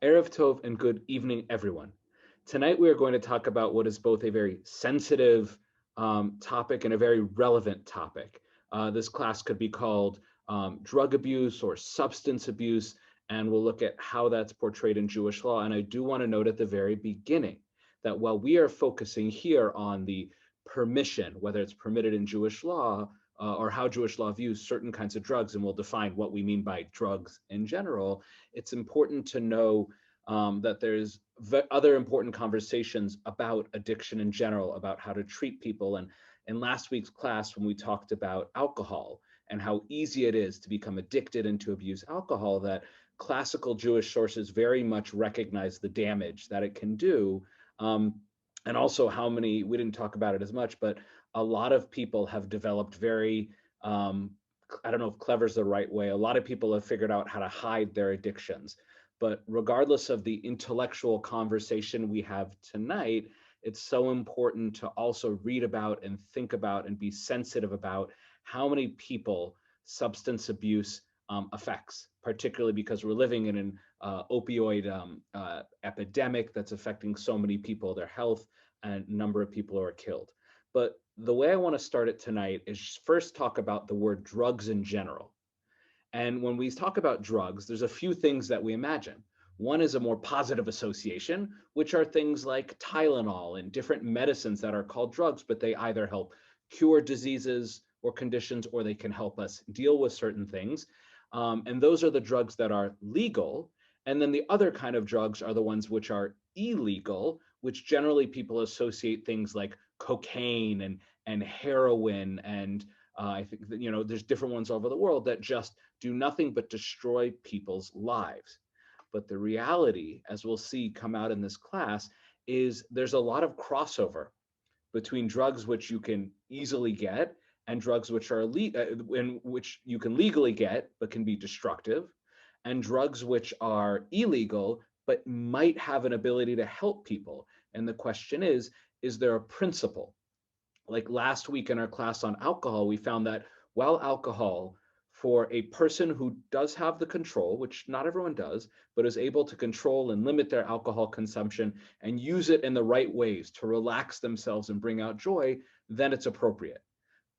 Erev Tov and good evening, everyone. Tonight we are going to talk about what is both a very sensitive topic and a very relevant topic. This class could be called drug abuse or substance abuse, and we'll look at how that's portrayed in Jewish law. And I do want to note at the very beginning that while we are focusing here on the permission, whether it's permitted in Jewish law or how Jewish law views certain kinds of drugs, and we'll define what we mean by drugs in general, it's important to know that there's other important conversations about addiction in general, about how to treat people. And in last week's class, when we talked about alcohol and how easy it is to become addicted and to abuse alcohol, that classical Jewish sources very much recognize the damage that it can do. And also how many, we didn't talk about it as much, but a lot of people have developed very, I don't know if clever is the right way. A lot of people have figured out how to hide their addictions. But regardless of the intellectual conversation we have tonight, it's so important to also read about and think about and be sensitive about how many people substance abuse affects, particularly because we're living in an opioid epidemic that's affecting so many people, their health, and a number of people are killed. But the way I want to start it tonight is first talk about the word drugs in general. And when we talk about drugs, there's a few things that we imagine. One is a more positive association, which are things like Tylenol and different medicines that are called drugs, but they either help cure diseases or conditions, or they can help us deal with certain things. And those are the drugs that are legal. And then the other kind of drugs are the ones which are illegal, which generally people associate things like cocaine and heroin. And I think that, there's different ones all over the world that just do nothing but destroy people's lives. But the reality, as we'll see come out in this class, is there's a lot of crossover between drugs which you can easily get and drugs which are in which you can legally get but can be destructive, and drugs which are illegal but might have an ability to help people. And the question is there a principle? Like last week in our class on alcohol, we found that while alcohol, for a person who does have the control, which not everyone does, but is able to control and limit their alcohol consumption and use it in the right ways to relax themselves and bring out joy, then it's appropriate.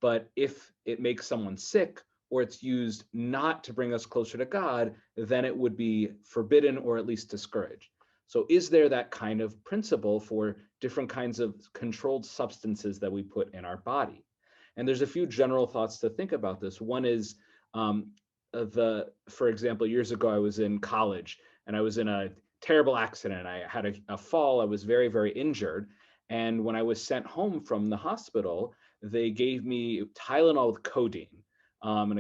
But if it makes someone sick or it's used not to bring us closer to God, then it would be forbidden or at least discouraged. So is there that kind of principle for different kinds of controlled substances that we put in our body? And there's a few general thoughts to think about this. One is for example, years ago, I was in college and I was in a terrible accident. I had a fall. I was very, very injured. And when I was sent home from the hospital, they gave me Tylenol with codeine. And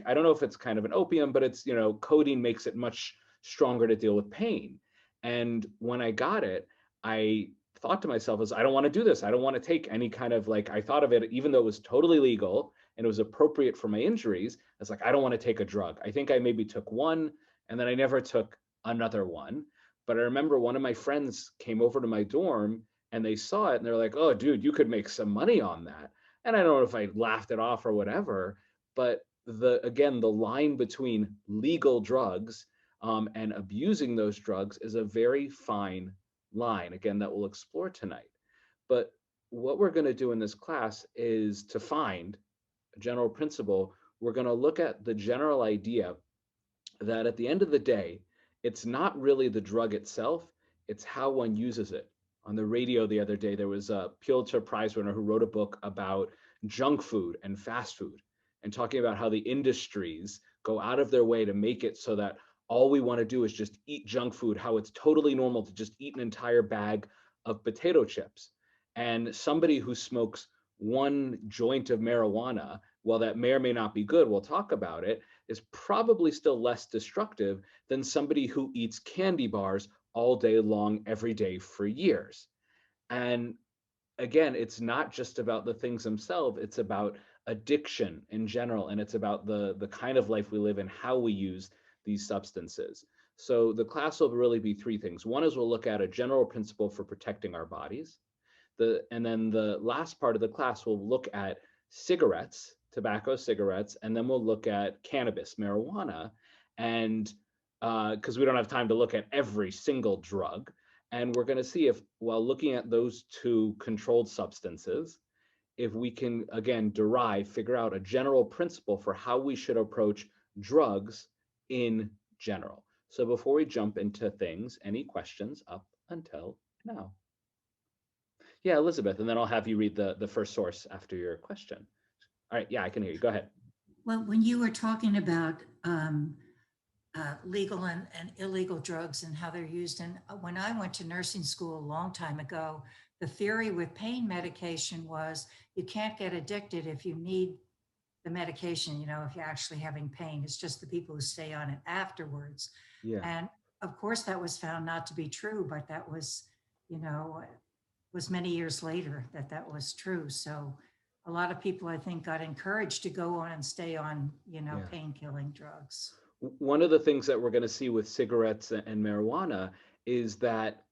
I don't know if it's kind of an opium, but it's, codeine makes it much stronger to deal with pain. And when I got it, I thought to myself, I don't want to do this. I don't want to take any kind of I thought of it, even though it was totally legal and it was appropriate for my injuries. I was like, I don't want to take a drug. I think I maybe took one and then I never took another one. But I remember one of my friends came over to my dorm and they saw it and they're like, oh, dude, you could make some money on that. And I don't know if I laughed it off or whatever, but the line between legal drugs and abusing those drugs is a very fine line, again, that we'll explore tonight. But what we're going to do in this class is to find a general principle. We're going to look at the general idea that at the end of the day, it's not really the drug itself, it's how one uses it. On the radio the other day, there was a Pulitzer Prize winner who wrote a book about junk food and fast food and talking about how the industries go out of their way to make it so that all we want to do is just eat junk food, how it's totally normal to just eat an entire bag of potato chips. And somebody who smokes one joint of marijuana, while that may or may not be good, we'll talk about it, is probably still less destructive than somebody who eats candy bars all day long, every day for years. And again, it's not just about the things themselves, it's about addiction in general, and it's about the kind of life we live and how we use these substances. So the class will really be three things. One is we'll look at a general principle for protecting our bodies. And then the last part of the class will look at cigarettes, tobacco cigarettes, and then we'll look at cannabis, marijuana, and because we don't have time to look at every single drug. And we're going to see if, while looking at those two controlled substances, if we can, again, figure out a general principle for how we should approach drugs in general. So before we jump into things, any questions up until now? Yeah, Elizabeth, and then I'll have you read the first source after your question. All right, yeah, I can hear you. Go ahead. Well, when you were talking about legal and illegal drugs and how they're used, and when I went to nursing school a long time ago, the theory with pain medication was you can't get addicted if you need the medication, if you're actually having pain. It's just the people who stay on it afterwards. Yeah. And of course, that was found not to be true, but that was, was many years later that was true. So a lot of people, I think, got encouraged to go on and stay on, pain-killing drugs. One of the things that we're going to see with cigarettes and marijuana is that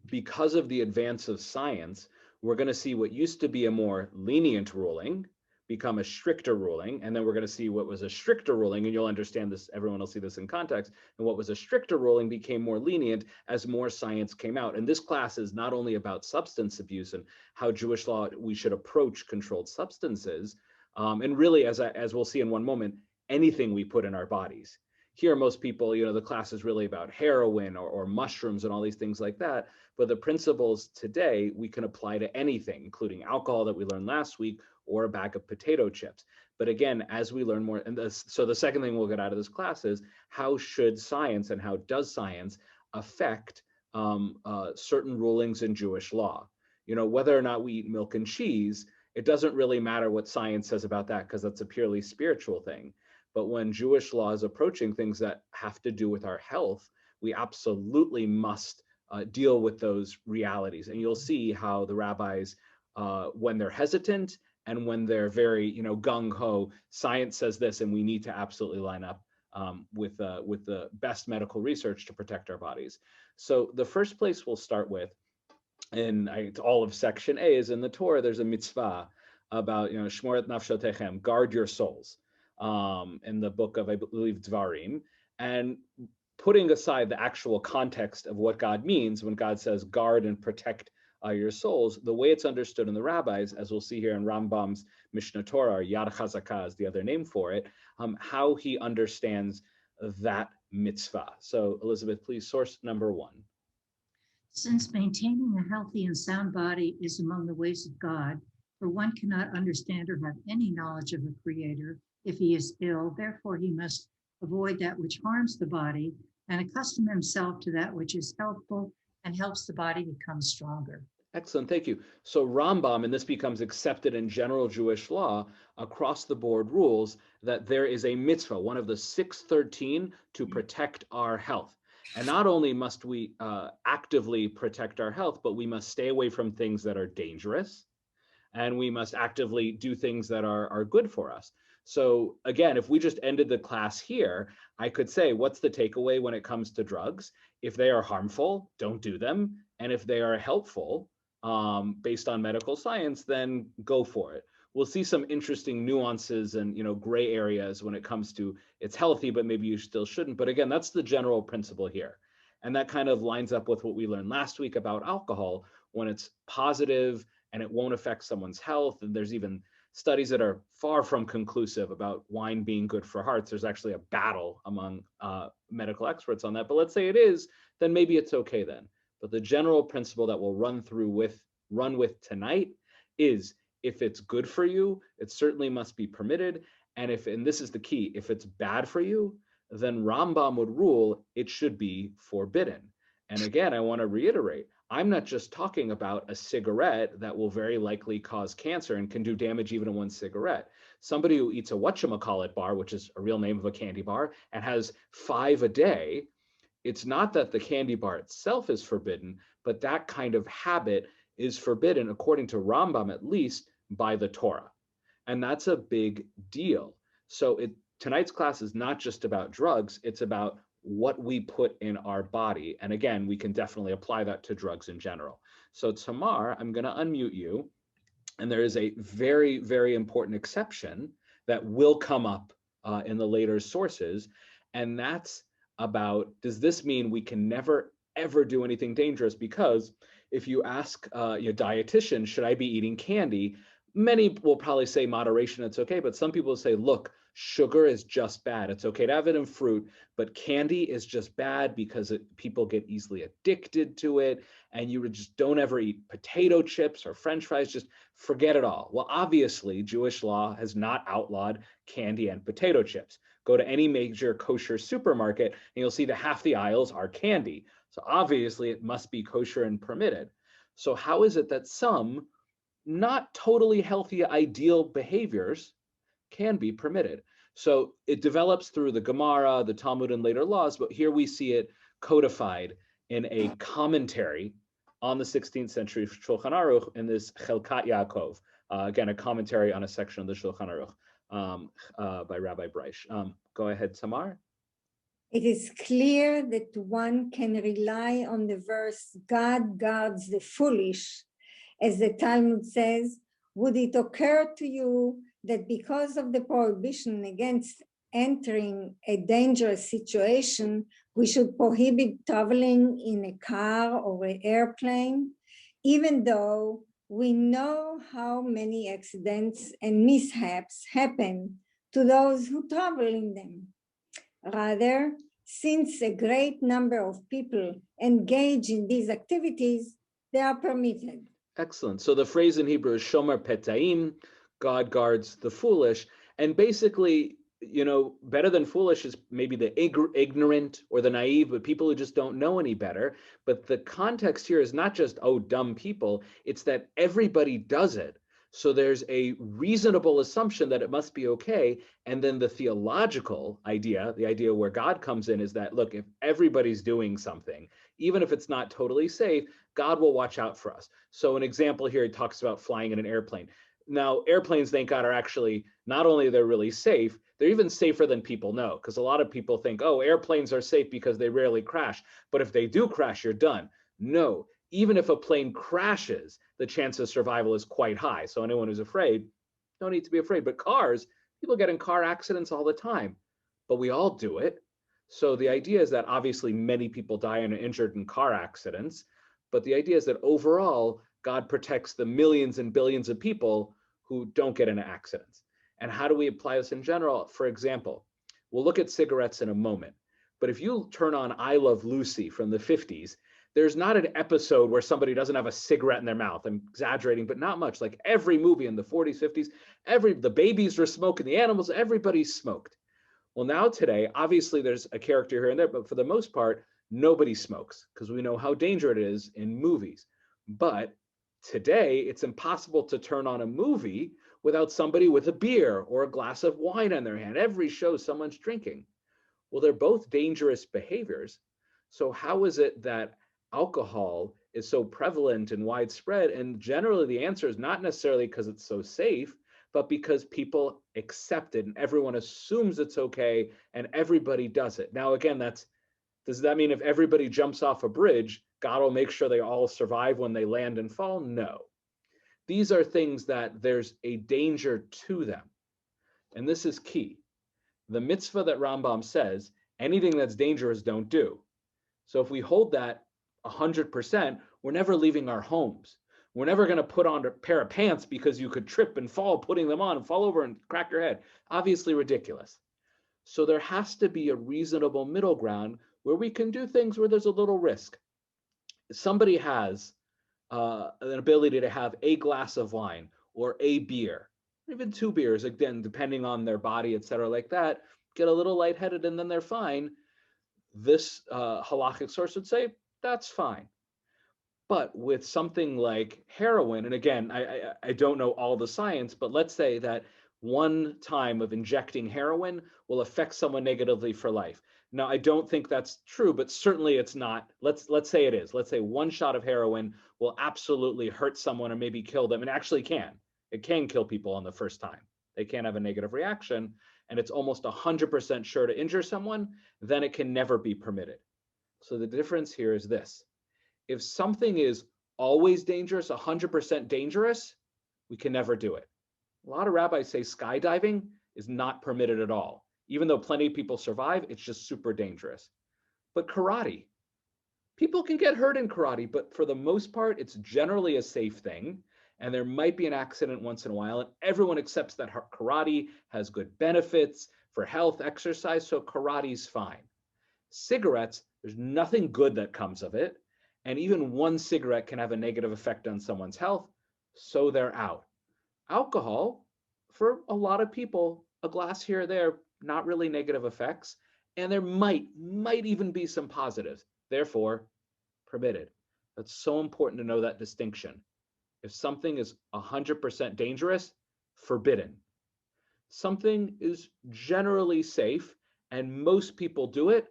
because of the advance of science, we're going to see what used to be a more lenient ruling become a stricter ruling. And then we're going to see what was a stricter ruling, and you'll understand this, everyone will see this in context, and what was a stricter ruling became more lenient as more science came out. And this class is not only about substance abuse and how Jewish law, we should approach controlled substances, and really, as we'll see in one moment, anything we put in our bodies. Here, most people, the class is really about heroin or mushrooms and all these things like that. But the principles today we can apply to anything, including alcohol that we learned last week, or a bag of potato chips. But again, as we learn more, and so the second thing we'll get out of this class is how should science and how does science affect certain rulings in Jewish law? Whether or not we eat milk and cheese, it doesn't really matter what science says about that, because that's a purely spiritual thing. But when Jewish law is approaching things that have to do with our health, we absolutely must deal with those realities. And you'll see how the rabbis, when they're hesitant and when they're very, gung-ho, science says this, and we need to absolutely line up with the best medical research to protect our bodies. So the first place we'll start with, and all of section A is in the Torah, there's a mitzvah about, shmoret nafshotechem, guard your souls, in the book of, I believe, Dvarim, and putting aside the actual context of what God means when God says guard and protect your souls, the way it's understood in the rabbis, as we'll see here in Rambam's Mishnah Torah, or Yad Chazakah is the other name for it, how he understands that mitzvah. So Elizabeth, please, source number one. Since maintaining a healthy and sound body is among the ways of God, for one cannot understand or have any knowledge of a creator if he is ill, therefore he must avoid that which harms the body and accustom himself to that which is healthful and helps the body become stronger. Excellent, thank you. So Rambam, and this becomes accepted in general Jewish law, across the board rules that there is a mitzvah, one of the 613, to protect our health. And not only must we actively protect our health, but we must stay away from things that are dangerous, and we must actively do things that are good for us. So again, if we just ended the class here, I could say, what's the takeaway when it comes to drugs? If they are harmful, don't do them. And if they are helpful, based on medical science, then go for it. We'll see some interesting nuances and gray areas when it comes to it's healthy, but maybe you still shouldn't. But again, that's the general principle here. And that kind of lines up with what we learned last week about alcohol, when it's positive and it won't affect someone's health. And there's even studies that are far from conclusive about wine being good for hearts. There's actually a battle among medical experts on that. But let's say it is, then maybe it's okay then. But the general principle that we'll run with tonight is, if it's good for you, it certainly must be permitted. And this is the key, if it's bad for you, then Rambam would rule it should be forbidden. And again, I want to reiterate, I'm not just talking about a cigarette that will very likely cause cancer and can do damage even in one cigarette. Somebody who eats a whatchamacallit bar, which is a real name of a candy bar, and has 5 a day, it's not that the candy bar itself is forbidden, but that kind of habit is forbidden, according to Rambam at least, by the Torah. And that's a big deal. So tonight's class is not just about drugs, it's about what we put in our body. And again, we can definitely apply that to drugs in general. So Tamar, I'm going to unmute you. And there is a very, very important exception that will come up in the later sources. And that's about, does this mean we can never, ever do anything dangerous? Because if you ask your dietitian, should I be eating candy? Many will probably say moderation, it's okay. But some people say, look, sugar is just bad. It's okay to have it in fruit, but candy is just bad because people get easily addicted to it. And you just don't ever eat potato chips or French fries, just forget it all. Well, obviously, Jewish law has not outlawed candy and potato chips. Go to any major kosher supermarket and you'll see that half the aisles are candy. So obviously it must be kosher and permitted. So how is it that some not totally healthy ideal behaviors can be permitted? So it develops through the Gemara, the Talmud, and later laws, but here we see it codified in a commentary on the 16th century Shulchan Aruch in this Chelkat Yaakov, again, a commentary on a section of the Shulchan Aruch by Rabbi Breish. Go ahead, Tamar. It is clear that one can rely on the verse, God guards the foolish. As the Talmud says, would it occur to you that because of the prohibition against entering a dangerous situation, we should prohibit traveling in a car or an airplane, even though we know how many accidents and mishaps happen to those who travel in them? Rather, since a great number of people engage in these activities, they are permitted. Excellent. So the phrase in Hebrew is Shomer Petayim, God guards the foolish. And basically, better than foolish is maybe the ignorant or the naive, but people who just don't know any better. But the context here is not just, oh, dumb people, it's that everybody does it. So there's a reasonable assumption that it must be okay. And then the theological idea, the idea where God comes in, is that, look, if everybody's doing something, even if it's not totally safe, God will watch out for us. So an example here, he talks about flying in an airplane. Now, airplanes, thank God, are actually, not only they're really safe, they're even safer than people know, because a lot of people think, oh, airplanes are safe because they rarely crash. But if they do crash, you're done. No, even if a plane crashes, the chance of survival is quite high. So anyone who's afraid, don't need to be afraid. But cars, people get in car accidents all the time, but we all do it. So the idea is that obviously many people die and are injured in car accidents, but the idea is that overall, God protects the millions and billions of people who don't get into accidents. And how do we apply this in general? For example, we'll look at cigarettes in a moment, but if you turn on I Love Lucy from the 50s, there's not an episode where somebody doesn't have a cigarette in their mouth. I'm exaggerating, but not much. Like every movie in the 40s, 50s, the babies were smoking, the animals, everybody smoked. Well, now today, obviously there's a character here and there, but for the most part, nobody smokes because we know how dangerous it is in movies. But today, it's impossible to turn on a movie without somebody with a beer or a glass of wine in their hand. Every show, someone's drinking. Well, they're both dangerous behaviors. So how is it that alcohol is so prevalent and widespread? And generally the answer is not necessarily because it's so safe, but because people accept it and everyone assumes it's okay and everybody does it. Now, again, does that mean if everybody jumps off a bridge, God will make sure they all survive when they land and fall? No. These are things that there's a danger to them. And this is key. The mitzvah that Rambam says, anything that's dangerous, don't do. So if we hold that 100%, we're never leaving our homes. We're never going to put on a pair of pants because you could trip and fall putting them on and fall over and crack your head. Obviously ridiculous. So there has to be a reasonable middle ground where we can do things where there's a little risk. If somebody has an ability to have a glass of wine or a beer, even 2 beers, again, depending on their body, et cetera, like that, get a little lightheaded and then they're fine. This halachic source would say, that's fine. But with something like heroin, and again, I don't know all the science, but let's say that one time of injecting heroin will affect someone negatively for life. Now, I don't think that's true, but certainly it's not. Let's say it is. Let's say one shot of heroin will absolutely hurt someone or maybe kill them, and actually can. It can kill people on the first time. They can have a negative reaction, and it's almost 100% sure to injure someone, then it can never be permitted. So the difference here is this. If something is always dangerous, 100% dangerous, we can never do it. A lot of rabbis say skydiving is not permitted at all. Even though plenty of people survive, it's just super dangerous. but karate. People can get hurt in karate, but for the most part, it's generally a safe thing. And there might be an accident once in a while, and everyone accepts that karate has good benefits for health, exercise, so karate's fine. Cigarettes, there's nothing good that comes of it. And even one cigarette can have a negative effect on someone's health, so they're out. Alcohol, for a lot of people, a glass here or there, not really negative effects. And there might even be some positives. Therefore, permitted. That's so important to know that distinction. If something is 100% dangerous, forbidden. Something is generally safe and most people do it,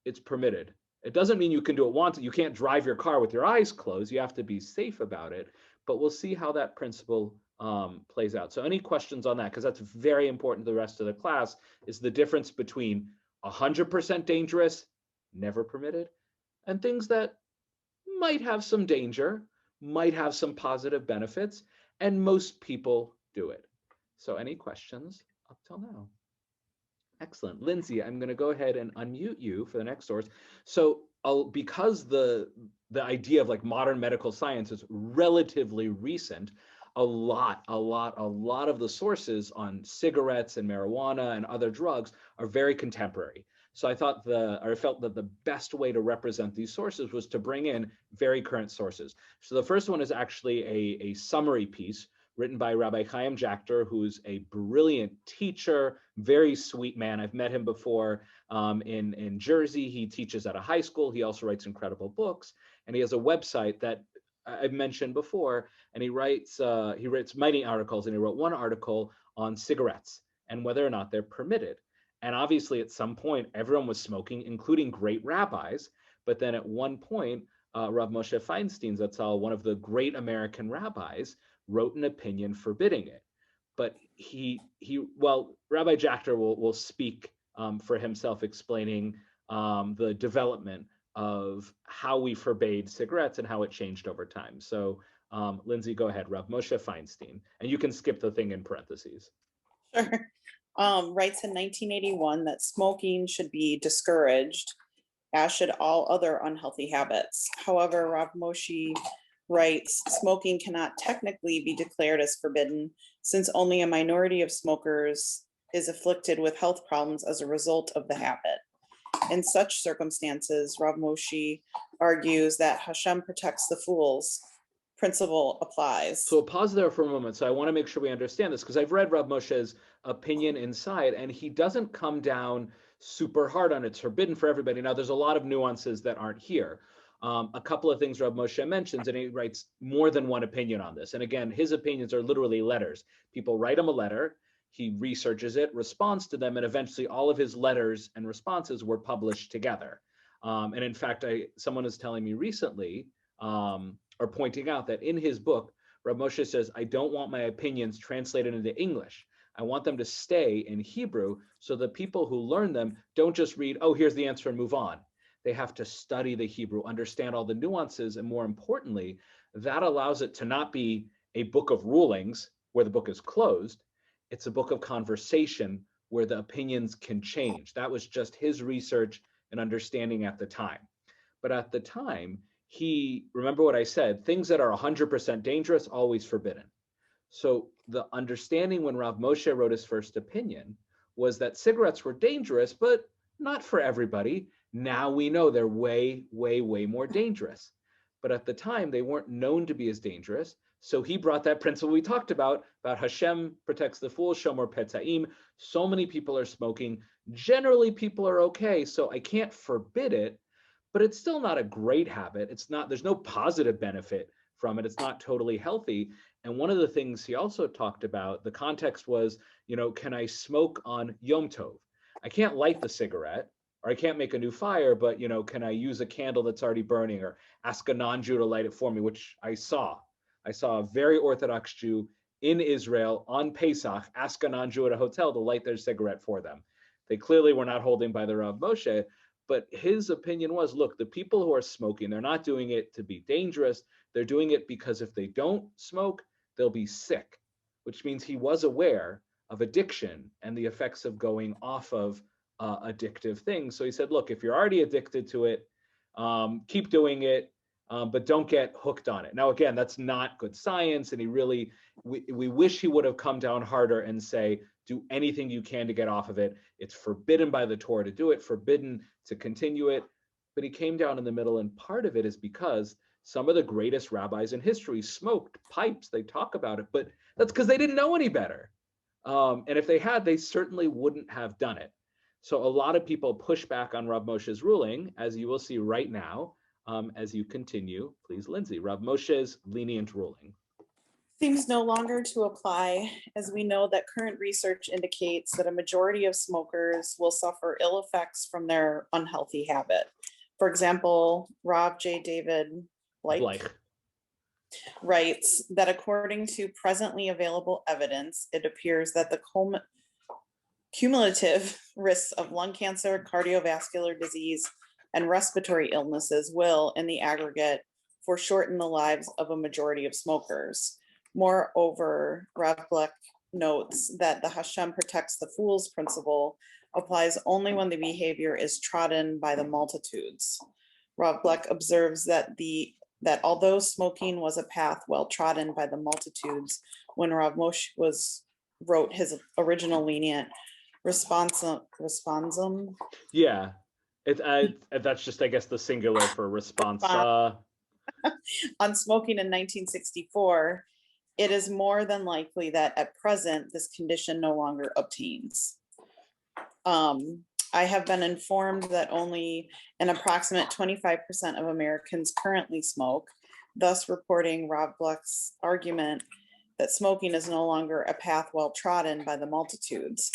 it's permitted. It doesn't mean you can do it once. You can't drive your car with your eyes closed. You have to be safe about it. But we'll see how that principle plays out. So any questions on that? Because that's very important to the rest of the class, is the difference between 100% dangerous, never permitted, and things that might have some danger, might have some positive benefits, and most people do it. So any questions up till now? Excellent. Lindsay, I'm going to go ahead and unmute you for the next source. So because the idea of like modern medical science is relatively recent, a lot of the sources on cigarettes and marijuana and other drugs are very contemporary. So I felt that the best way to represent these sources was to bring in very current sources. So the first one is actually a summary piece written by Rabbi Chaim Jachter, who's a brilliant teacher, very sweet man. I've met him before in Jersey. He teaches at a high school. He also writes incredible books, and he has a website that I've mentioned before, and he writes many articles, and he wrote one article on cigarettes and whether or not they're permitted. And obviously at some point, everyone was smoking, including great rabbis. But then at one point, Rav Moshe Feinstein, that's one of the great American rabbis, wrote an opinion forbidding it. But Rabbi Jachter will speak for himself, explaining the development of how we forbade cigarettes and how it changed over time. So Lindsay, go ahead, Rav Moshe Feinstein, and you can skip the thing in parentheses. Sure. Writes in 1981 that smoking should be discouraged, as should all other unhealthy habits. However, Rav Moshe writes, smoking cannot technically be declared as forbidden since only a minority of smokers is afflicted with health problems as a result of the habit. In such circumstances, Rav Moshe argues that Hashem protects the fools principle applies. So pause there for a moment. So I want to make sure we understand this, because I've read Rav Moshe's opinion inside, and he doesn't come down super hard on it's forbidden for everybody. Now, there's a lot of nuances that aren't here. A couple of things Rav Moshe mentions, and he writes more than one opinion on this. And again, his opinions are literally letters. People write him a letter, he researches it, responds to them, and eventually all of his letters and responses were published together. And in fact, someone is telling me recently, or pointing out that in his book, Rav Moshe says, I don't want my opinions translated into English. I want them to stay in Hebrew so the people who learn them don't just read, oh, here's the answer and move on. They have to study the Hebrew, understand all the nuances, and more importantly, that allows it to not be a book of rulings where the book is closed. It's a book of conversation where the opinions can change. That was just his research and understanding at the time. But at the time, remember what I said, things that are 100% dangerous, always forbidden. So the understanding when Rav Moshe wrote his first opinion was that cigarettes were dangerous, but not for everybody. Now we know they're way, way, way more dangerous. But at the time, they weren't known to be as dangerous. So he brought that principle we talked about Hashem protects the fools, Shomer Petzaim. So many people are smoking. Generally, people are okay. So I can't forbid it, but it's still not a great habit. There's no positive benefit from it. It's not totally healthy. And one of the things he also talked about, the context was, can I smoke on Yom Tov? I can't light the cigarette, or I can't make a new fire, but, can I use a candle that's already burning, or ask a non-Jew to light it for me, which I saw. I saw a very Orthodox Jew in Israel on Pesach ask a non-Jew at a hotel to light their cigarette for them. They clearly were not holding by the Rav Moshe, but his opinion was, look, the people who are smoking, they're not doing it to be dangerous. They're doing it because if they don't smoke, they'll be sick, which means he was aware of addiction and the effects of going off of addictive thing. So he said, look, if you're already addicted to it, keep doing it, but don't get hooked on it. Now, again, that's not good science. And we wish he would have come down harder and say, do anything you can to get off of it. It's forbidden by the Torah to do it, forbidden to continue it. But he came down in the middle. And part of it is because some of the greatest rabbis in history smoked pipes. They talk about it, but that's because they didn't know any better. And if they had, they certainly wouldn't have done it. So a lot of people push back on Rav Moshe's ruling, as you will see right now, as you continue. Please, Lindsay, Rav Moshe's lenient ruling. Seems no longer to apply, as we know that current research indicates that a majority of smokers will suffer ill effects from their unhealthy habit. For example, Rav J. David Bleich writes that according to presently available evidence, it appears that the cumulative risks of lung cancer, cardiovascular disease, and respiratory illnesses will, in the aggregate, foreshorten the lives of a majority of smokers. Moreover, Rav Bleich notes that the Hashem protects the fools principle applies only when the behavior is trodden by the multitudes. Rav Bleich observes that although smoking was a path well trodden by the multitudes, when Rav Moshe wrote his original lenient responsum. Yeah, that's just, I guess, the singular for response. On smoking in 1964, it is more than likely that at present this condition no longer obtains. I have been informed that only an approximate 25% of Americans currently smoke, thus reporting Rav Bleich's argument that smoking is no longer a path well trodden by the multitudes.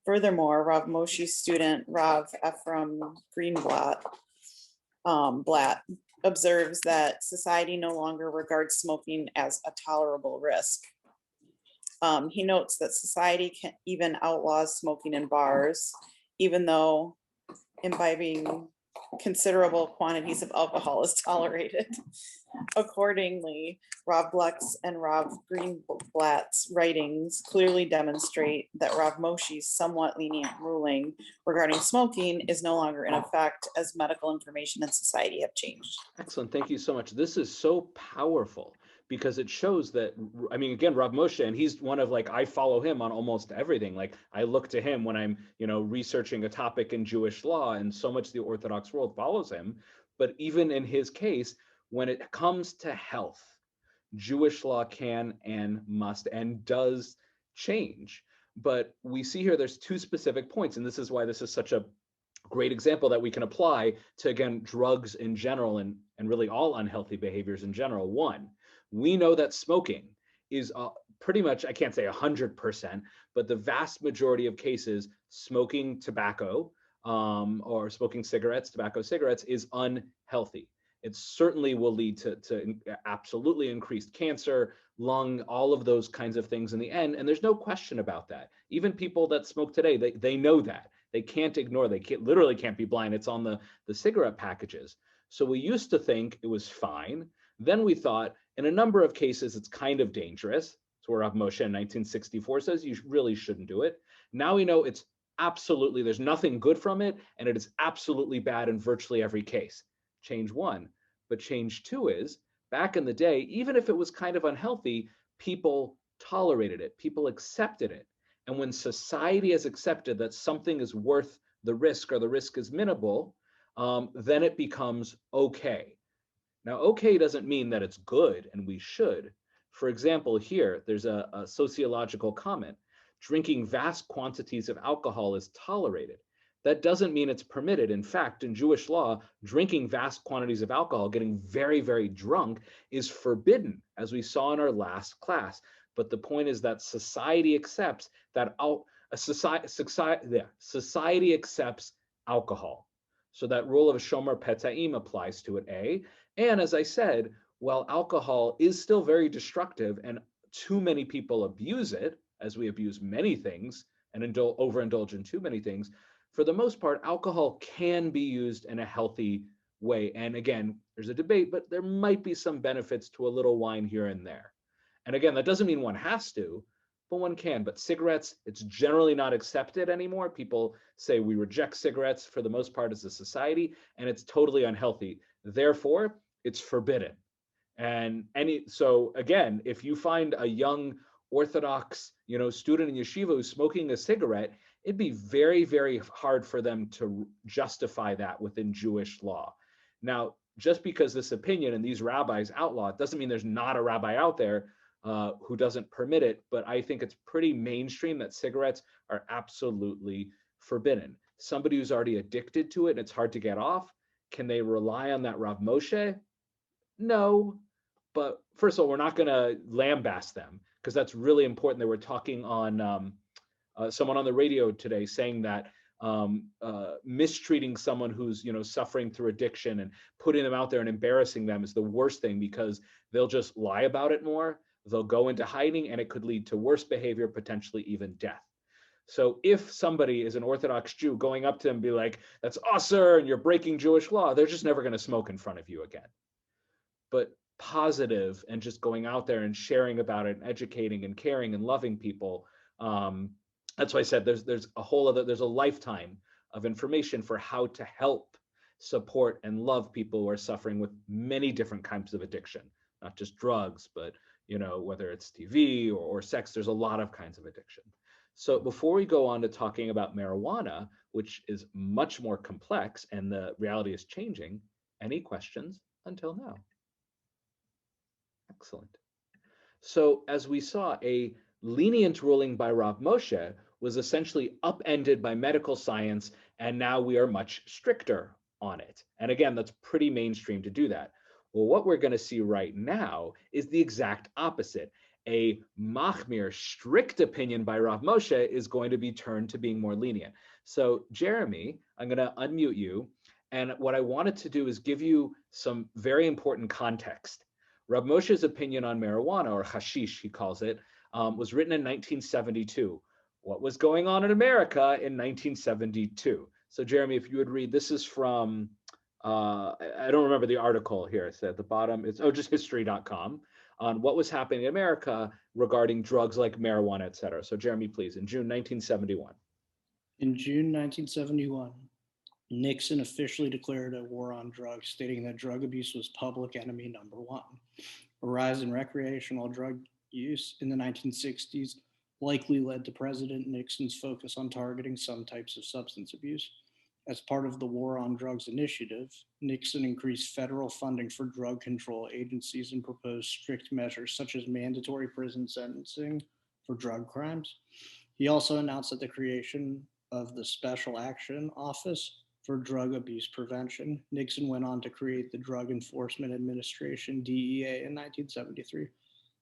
Furthermore, Rav Moshe's student, Rav Ephraim Greenblatt, observes that society no longer regards smoking as a tolerable risk. He notes that society can even outlaws smoking in bars, even though imbibing considerable quantities of alcohol is tolerated. Accordingly, Rav Bleich's and Rav Greenblatt's writings clearly demonstrate that Rav Moshe's somewhat lenient ruling regarding smoking is no longer in effect, as medical information and society have changed. Excellent. Thank you so much. This is so powerful because it shows that, I mean, again, Rav Moshe, and he's one of, like, I follow him on almost everything. Like, I look to him when I'm, researching a topic in Jewish law, and so much the Orthodox world follows him. But even in his case, when it comes to health, Jewish law can and must and does change. But we see here there's two specific points, and this is why this is such a great example that we can apply to, again, drugs in general and really all unhealthy behaviors in general. One, we know that smoking is pretty much, I can't say 100%, but the vast majority of cases, smoking tobacco or smoking cigarettes, tobacco cigarettes, is unhealthy. It certainly will lead to absolutely increased cancer, lung, all of those kinds of things in the end. And there's no question about that. Even people that smoke today, they know that. They can't ignore, literally can't be blind. It's on the cigarette packages. So we used to think it was fine. Then we thought, in a number of cases, it's kind of dangerous. So Rav Moshe in 1964 says you really shouldn't do it. Now we know it's absolutely, there's nothing good from it, and it is absolutely bad in virtually every case. Change one. But change two is, back in the day, even if it was kind of unhealthy, people tolerated it, people accepted it. And when society has accepted that something is worth the risk, or the risk is minimal, then it becomes okay. Now, okay doesn't mean that it's good and we should. For example, here, there's a sociological comment. Drinking vast quantities of alcohol is tolerated. That doesn't mean it's permitted. In fact, in Jewish law, drinking vast quantities of alcohol, getting very, very drunk, is forbidden, as we saw in our last class. But the point is that society accepts that society accepts alcohol. So that rule of Shomer Peta'im applies to it, A. And as I said, while alcohol is still very destructive and too many people abuse it, as we abuse many things and overindulge in too many things, for the most part, alcohol can be used in a healthy way. And again, there's a debate, but there might be some benefits to a little wine here and there. And again, that doesn't mean one has to, but one can. But cigarettes, it's generally not accepted anymore. People say we reject cigarettes for the most part as a society, and it's totally unhealthy. Therefore, it's forbidden. And so again, if you find a young Orthodox, student in yeshiva who's smoking a cigarette, it'd be very, very hard for them to justify that within Jewish law. Now, just because this opinion and these rabbis outlaw it doesn't mean there's not a rabbi out there who doesn't permit it, but I think it's pretty mainstream that cigarettes are absolutely forbidden. Somebody who's already addicted to it and it's hard to get off, can they rely on that Rav Moshe? No, but first of all, we're not going to lambaste them because that's really important. They were talking on someone on the radio today saying that mistreating someone who's suffering through addiction and putting them out there and embarrassing them is the worst thing because they'll just lie about it more. They'll go into hiding and it could lead to worse behavior, potentially even death. So if somebody is an Orthodox Jew going up to them and be like, that's usher and you're breaking Jewish law, they're just never going to smoke in front of you again. But positive and just going out there and sharing about it and educating and caring and loving people, that's why I said there's a lifetime of information for how to help support and love people who are suffering with many different kinds of addiction, not just drugs, but whether it's TV or sex, there's a lot of kinds of addiction. So before we go on to talking about marijuana, which is much more complex and the reality is changing, any questions until now? Excellent. So as we saw, a lenient ruling by Rav Moshe was essentially upended by medical science, and now we are much stricter on it. And again, that's pretty mainstream to do that. Well, what we're going to see right now is the exact opposite. A machmir, strict opinion by Rav Moshe is going to be turned to being more lenient. So Jeremy, I'm going to unmute you. And what I wanted to do is give you some very important context. Rav Moshe's opinion on marijuana, or hashish, he calls it, was written in 1972. What was going on in America in 1972? So Jeremy, if you would read, this is from, I don't remember the article here. It's at the bottom. It's just history.com on what was happening in America regarding drugs like marijuana, et cetera. So Jeremy, please, in June 1971. In June 1971, Nixon officially declared a war on drugs, stating that drug abuse was public enemy number one. A rise in recreational drug use in the 1960s likely led to President Nixon's focus on targeting some types of substance abuse. As part of the War on Drugs initiative, Nixon increased federal funding for drug control agencies and proposed strict measures such as mandatory prison sentencing for drug crimes. He also announced that the creation of the Special Action Office for Drug Abuse Prevention. Nixon went on to create the Drug Enforcement Administration, DEA, in 1973.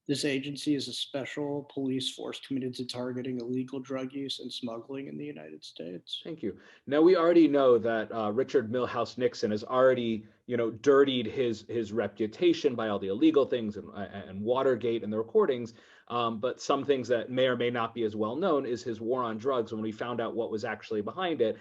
This agency is a special police force committed to targeting illegal drug use and smuggling in the United States. Thank you. Now we already know that Richard Milhous Nixon has already, dirtied his reputation by all the illegal things and Watergate and the recordings. But some things that may or may not be as well known is his war on drugs. When we found out what was actually behind it,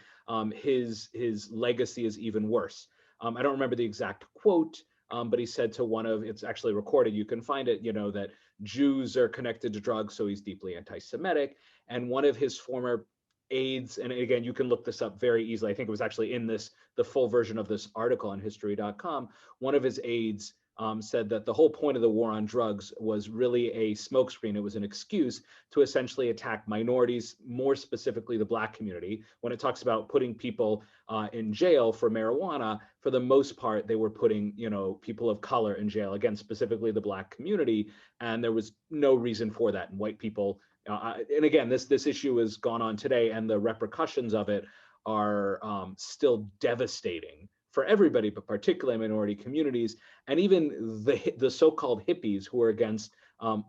his legacy is even worse. I don't remember the exact quote, but he said to it's actually recorded, you can find it, that Jews are connected to drugs, so he's deeply anti-Semitic. And one of his former aides, and again, you can look this up very easily. I think it was actually in the full version of this article on history.com. One of his aides said that the whole point of the war on drugs was really a smokescreen. It was an excuse to essentially attack minorities, more specifically the Black community. When it talks about putting people in jail for marijuana, for the most part, they were putting, people of color in jail, again, specifically the Black community. And there was no reason for that. And white people, and again, this issue has gone on today, and the repercussions of it are still devastating for everybody, but particularly minority communities, and even the so-called hippies who were against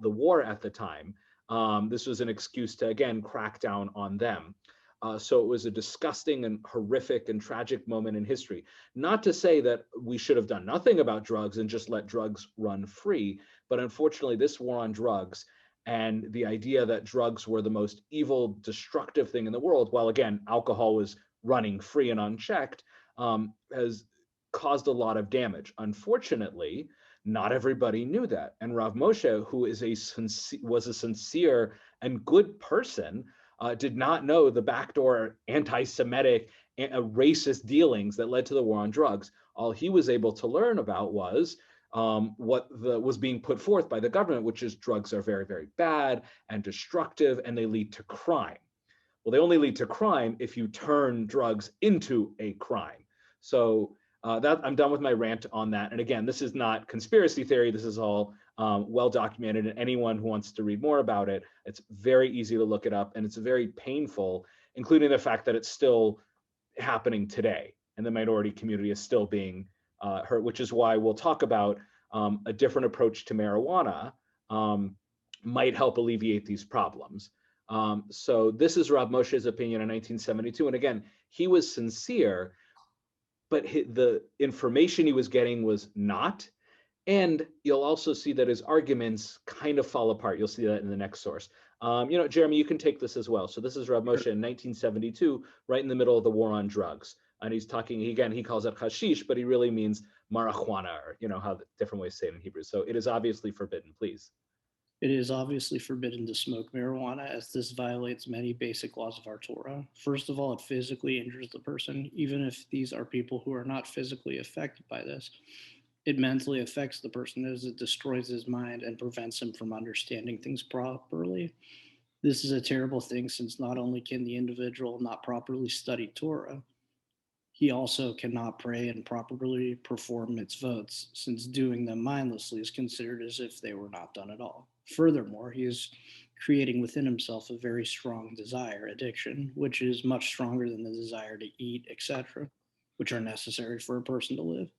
the war at the time. This was an excuse to, again, crack down on them. So it was a disgusting and horrific and tragic moment in history. Not to say that we should have done nothing about drugs and just let drugs run free, but unfortunately this war on drugs and the idea that drugs were the most evil, destructive thing in the world, while again, alcohol was running free and unchecked, has caused a lot of damage. Unfortunately, not everybody knew that. And Rav Moshe, who is was a sincere and good person, did not know the backdoor anti-Semitic, racist dealings that led to the war on drugs. All he was able to learn about was what was being put forth by the government, which is drugs are very, very bad and destructive, and they lead to crime. Well, they only lead to crime if you turn drugs into a crime. So that I'm done with my rant on that. And again, this is not conspiracy theory. This is all well documented. And anyone who wants to read more about it, it's very easy to look it up. And it's very painful, including the fact that it's still happening today. And the minority community is still being hurt, which is why we'll talk about a different approach to marijuana might help alleviate these problems. So this is Rav Moshe's opinion in 1972. And again, he was sincere, but the information he was getting was not. And you'll also see that his arguments kind of fall apart. You'll see that in the next source. Jeremy, you can take this as well. So this is Rav Moshe in 1972, right in the middle of the war on drugs. And he's talking, again, he calls it hashish, but he really means marijuana, or how the different ways to say it in Hebrew. So it is obviously forbidden, please. It is obviously forbidden to smoke marijuana, as this violates many basic laws of our Torah. First of all, it physically injures the person, even if these are people who are not physically affected by this. It mentally affects the person as it destroys his mind and prevents him from understanding things properly. This is a terrible thing, since not only can the individual not properly study Torah, he also cannot pray and properly perform mitzvot, since doing them mindlessly is considered as if they were not done at all. Furthermore, he is creating within himself a very strong desire, addiction, which is much stronger than the desire to eat, etc., which are necessary for a person to live.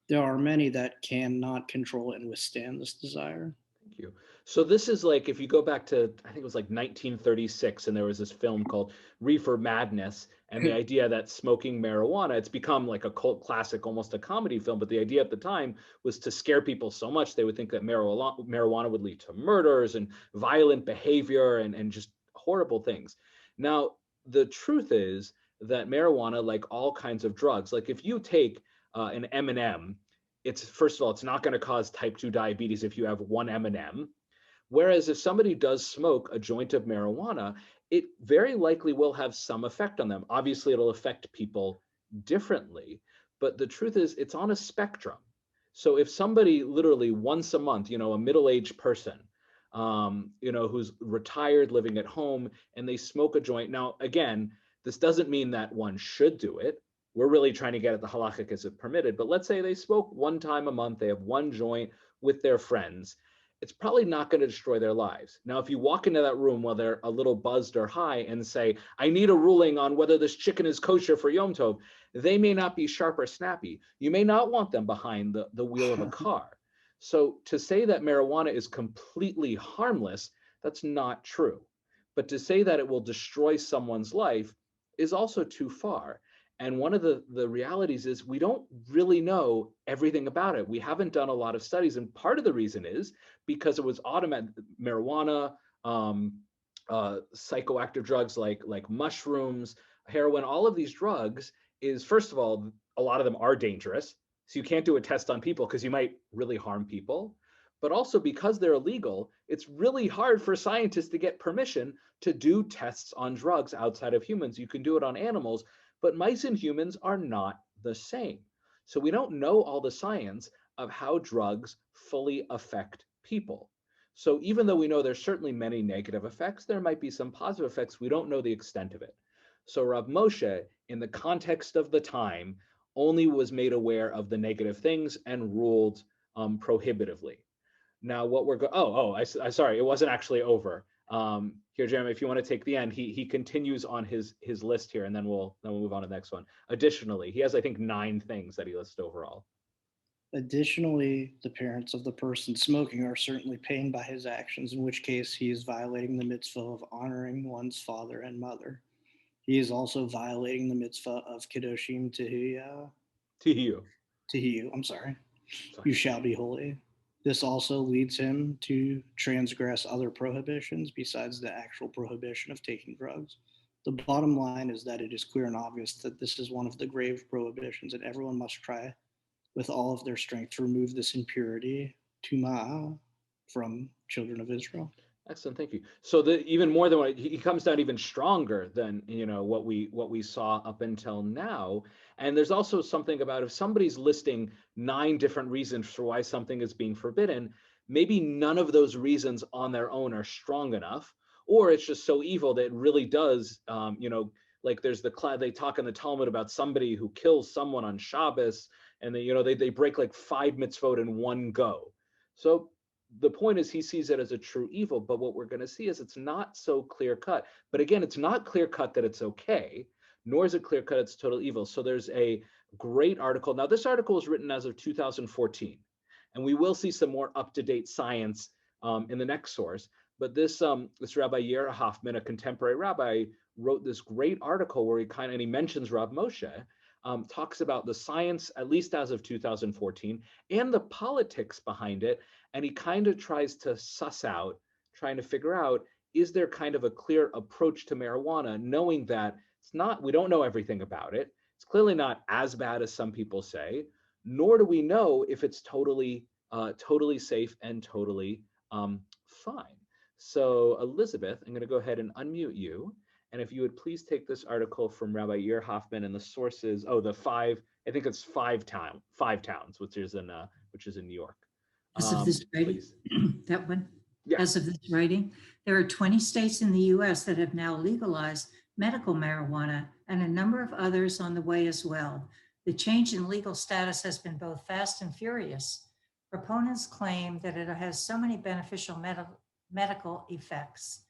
There are many that cannot control and withstand this desire. Thank you. So this is like, if you go back to, I think it was like 1936, and there was this film called Reefer Madness, and the idea that smoking marijuana, it's become like a cult classic, almost a comedy film, but the idea at the time was to scare people so much they would think that marijuana would lead to murders and violent behavior and just horrible things. Now, the truth is that marijuana, like all kinds of drugs, like if you take an M&M, it's, first of all, it's not going to cause type 2 diabetes if you have one M&M. Whereas if somebody does smoke a joint of marijuana, it very likely will have some effect on them. Obviously, it'll affect people differently, but the truth is it's on a spectrum. So if somebody literally once a month, a middle-aged person, who's retired, living at home, and they smoke a joint. Now, again, this doesn't mean that one should do it. We're really trying to get at the halachic, is it permitted? But let's say they smoke one time a month, they have one joint with their friends. It's probably not going to destroy their lives. Now, if you walk into that room while they're a little buzzed or high and say, I need a ruling on whether this chicken is kosher for Yom Tov, they may not be sharp or snappy. You may not want them behind the wheel of a car. So to say that marijuana is completely harmless, that's not true. But to say that it will destroy someone's life is also too far. And one of the realities is we don't really know everything about it. We haven't done a lot of studies. And part of the reason is because it was marijuana, psychoactive drugs like mushrooms, heroin, all of these drugs is, first of all, a lot of them are dangerous. So you can't do a test on people because you might really harm people. But also because they're illegal, it's really hard for scientists to get permission to do tests on drugs outside of humans. You can do it on animals, but mice and humans are not the same. So we don't know all the science of how drugs fully affect people. So even though we know there's certainly many negative effects, there might be some positive effects. We don't know the extent of it. So Rav Moshe, in the context of the time, only was made aware of the negative things and ruled prohibitively. Now what we're I sorry, it wasn't actually over. Here, Jeremy, if you want to take the end, he continues on his list here, and then we'll move on to the next one. Additionally, he has, I think, 9 things that he lists overall. Additionally, the parents of the person smoking are certainly pained by his actions, in which case he is violating the mitzvah of honoring one's father and mother. He is also violating the mitzvah of Kedoshim Tehiyu. I'm sorry. You shall be holy. This also leads him to transgress other prohibitions besides the actual prohibition of taking drugs. The bottom line is that it is clear and obvious that this is one of the grave prohibitions, and everyone must try with all of their strength to remove this impurity, tumah, from children of Israel. Excellent, thank you. So even more than what he comes down even stronger than what we saw up until now. And there's also something about if somebody's listing 9 different reasons for why something is being forbidden, maybe none of those reasons on their own are strong enough, or it's just so evil that it really does, like there's they talk in the Talmud about somebody who kills someone on Shabbos, and they break like 5 mitzvot in one go. So the point is he sees it as a true evil, but what we're going to see is it's not so clear cut. But again, it's not clear cut that it's okay, nor is it clear cut it's total evil. So there's a great article. Now, this article was written as of 2014, and we will see some more up-to-date science in the next source. But this Rabbi Yair Hoffman, a contemporary rabbi, wrote this great article where he mentions Rav Moshe, talks about the science, at least as of 2014, and the politics behind it. And he kind of tries to trying to figure out, is there kind of a clear approach to marijuana, knowing that we don't know everything about it. It's clearly not as bad as some people say, nor do we know if it's totally safe and totally fine. So Elizabeth, I'm going to go ahead and unmute you. And if you would please take this article from Rabbi Yair Hoffman and the sources, I think it's five towns, which is in New York. As of this writing, that one? Yeah. As of this writing, there are 20 states in the US that have now legalized medical marijuana and a number of others on the way as well. The change in legal status has been both fast and furious. Proponents claim that it has so many beneficial medical effects.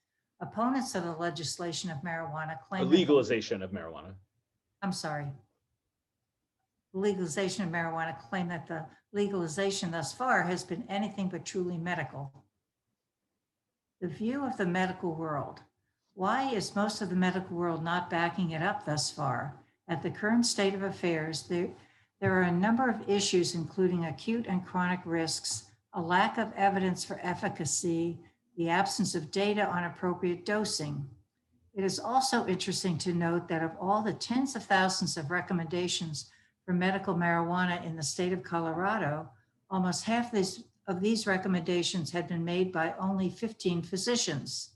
Opponents of the legislation of marijuana claim legalization of marijuana. I'm sorry. Legalization of marijuana claim that the legalization thus far has been anything but truly medical. The view of the medical world. Why is most of the medical world not backing it up thus far? At the current state of affairs, there are a number of issues, including acute and chronic risks, a lack of evidence for efficacy, the absence of data on appropriate dosing. It is also interesting to note that of all the tens of thousands of recommendations for medical marijuana in the state of Colorado, almost half of these recommendations had been made by only 15 physicians.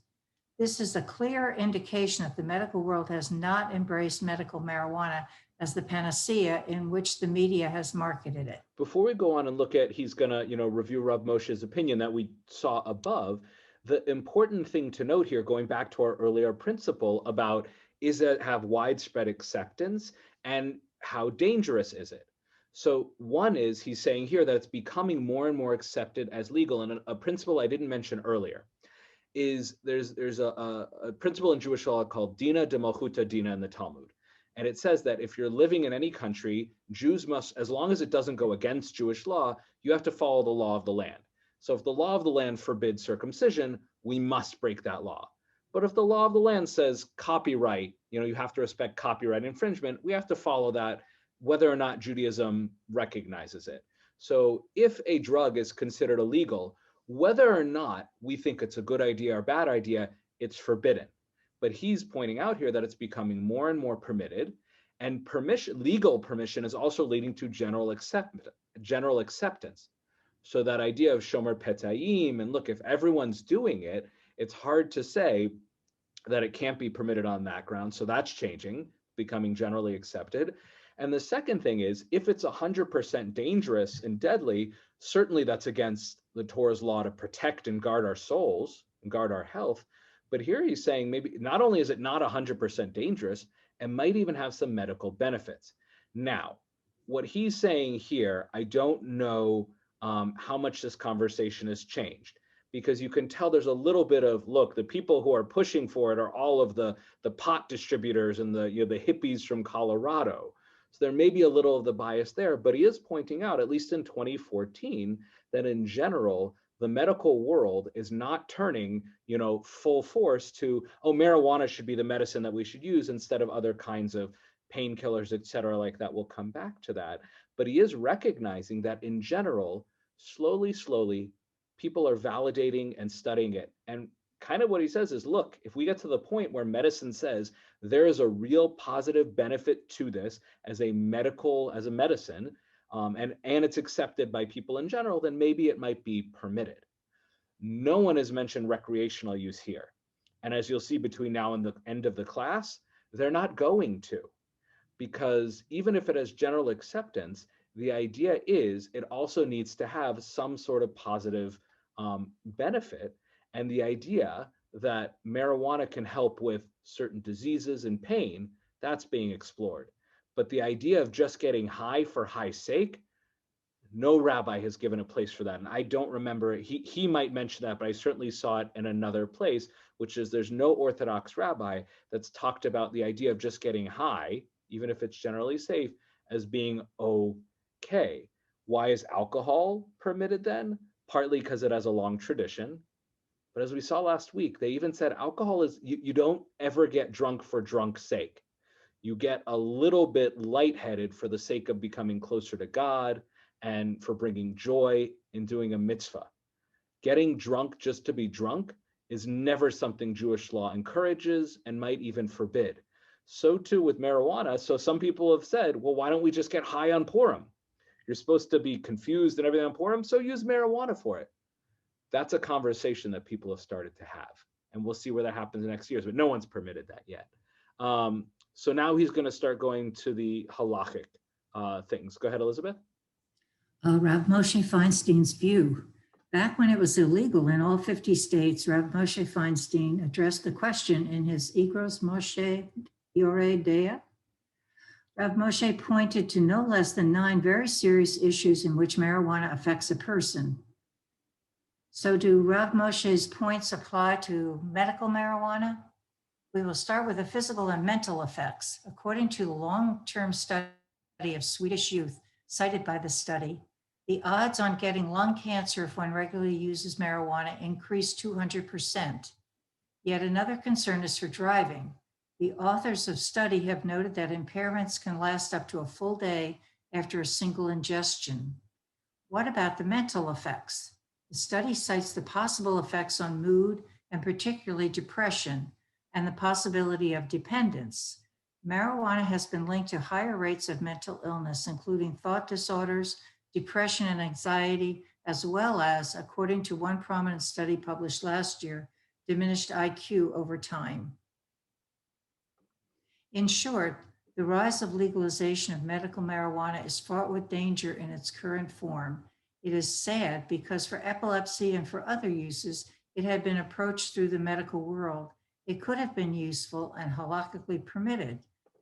This is a clear indication that the medical world has not embraced medical marijuana as the panacea in which the media has marketed it. Before we go on and look at, he's gonna, review Rav Moshe's opinion that we saw above, the important thing to note here, going back to our earlier principle about, is it have widespread acceptance and how dangerous is it? So one is, he's saying here that it's becoming more and more accepted as legal. And a principle I didn't mention earlier is there's a principle in Jewish law called Dina de Malchuta Dina in the Talmud. And it says that if you're living in any country, Jews must, as long as it doesn't go against Jewish law, you have to follow the law of the land. So if the law of the land forbids circumcision, we must break that law. But if the law of the land says copyright, you have to respect copyright infringement, we have to follow that, whether or not Judaism recognizes it. So if a drug is considered illegal, whether or not we think it's a good idea or bad idea, it's forbidden. But he's pointing out here that it's becoming more and more permitted, and legal permission is also leading to general acceptance. So that idea of shomer petayim, and look, if everyone's doing it, it's hard to say that it can't be permitted on that ground. So that's changing, becoming generally accepted. And the second thing is, if it's 100% dangerous and deadly, certainly that's against the Torah's law to protect and guard our souls and guard our health. But here he's saying maybe not only is it not 100% dangerous, it might even have some medical benefits. Now, what he's saying here, I don't know how much this conversation has changed, because you can tell there's a little bit of, look, the people who are pushing for it are all of the pot distributors and the hippies from Colorado. So there may be a little of the bias there, but he is pointing out, at least in 2014, that in general, the medical world is not turning, full force to, oh, marijuana should be the medicine that we should use instead of other kinds of painkillers, et cetera, like that. We'll come back to that. But he is recognizing that in general, slowly, people are validating and studying it. And kind of what he says is, look, if we get to the point where medicine says there is a real positive benefit to this as a medicine, and it's accepted by people in general, then maybe it might be permitted. No one has mentioned recreational use here. And as you'll see between now and the end of the class, they're not going to, because even if it has general acceptance, the idea is it also needs to have some sort of positive benefit. And the idea that marijuana can help with certain diseases and pain, that's being explored. But the idea of just getting high for high's sake, no rabbi has given a place for that. And I don't remember, he might mention that, but I certainly saw it in another place, which is there's no Orthodox rabbi that's talked about the idea of just getting high, even if it's generally safe, as being okay. Why is alcohol permitted then? Partly because it has a long tradition. But as we saw last week, they even said alcohol is, you don't ever get drunk for drunk's sake. You get a little bit lightheaded for the sake of becoming closer to God and for bringing joy in doing a mitzvah. Getting drunk just to be drunk is never something Jewish law encourages and might even forbid. So too with marijuana. So some people have said, well, why don't we just get high on Purim? You're supposed to be confused and everything on Purim, so use marijuana for it. That's a conversation that people have started to have. And we'll see where that happens next year, but no one's permitted that yet. So now he's going to start going to the halachic things. Go ahead, Elizabeth. Rav Moshe Feinstein's view. Back when it was illegal in all 50 states, Rav Moshe Feinstein addressed the question in his Igros Moshe Yoreh Dea. Rav Moshe pointed to no less than 9 very serious issues in which marijuana affects a person. So do Rav Moshe's points apply to medical marijuana? We will start with the physical and mental effects. According to the long-term study of Swedish youth cited by the study, the odds on getting lung cancer if one regularly uses marijuana increase 200%. Yet another concern is for driving. The authors of study have noted that impairments can last up to a full day after a single ingestion. What about the mental effects? The study cites the possible effects on mood and particularly depression and the possibility of dependence. Marijuana has been linked to higher rates of mental illness, including thought disorders, depression and anxiety, as well as, according to one prominent study published last year, diminished IQ over time. In short, the rise of legalization of medical marijuana is fraught with danger in its current form. It is sad because for epilepsy and for other uses, it had been approached through the medical world. It could have been useful and halakhically permitted.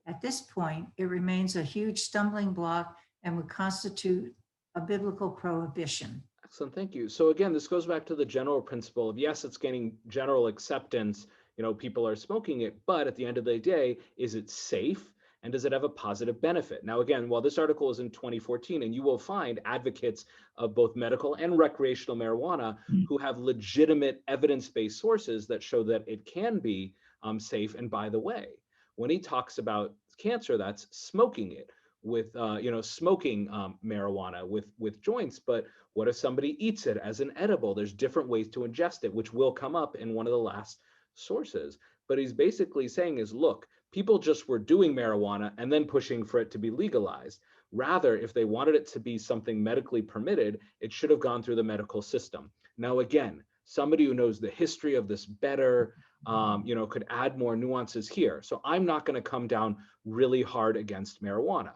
At this point, it remains a huge stumbling block and would constitute a biblical prohibition. Excellent, thank you. So again, this goes back to the general principle of, yes, it's gaining general acceptance, people are smoking it, but at the end of the day, is it safe? And does it have a positive benefit? Now, again, while this article is in 2014, and you will find advocates of both medical and recreational marijuana who have legitimate evidence-based sources that show that it can be safe. And by the way, when he talks about cancer, that's smoking it with, smoking marijuana with joints. But what if somebody eats it as an edible? There's different ways to ingest it, which will come up in one of the last sources. But he's basically saying is, look, people just were doing marijuana and then pushing for it to be legalized. Rather, if they wanted it to be something medically permitted, it should have gone through the medical system. Now, again, somebody who knows the history of this better, could add more nuances here. So I'm not going to come down really hard against marijuana.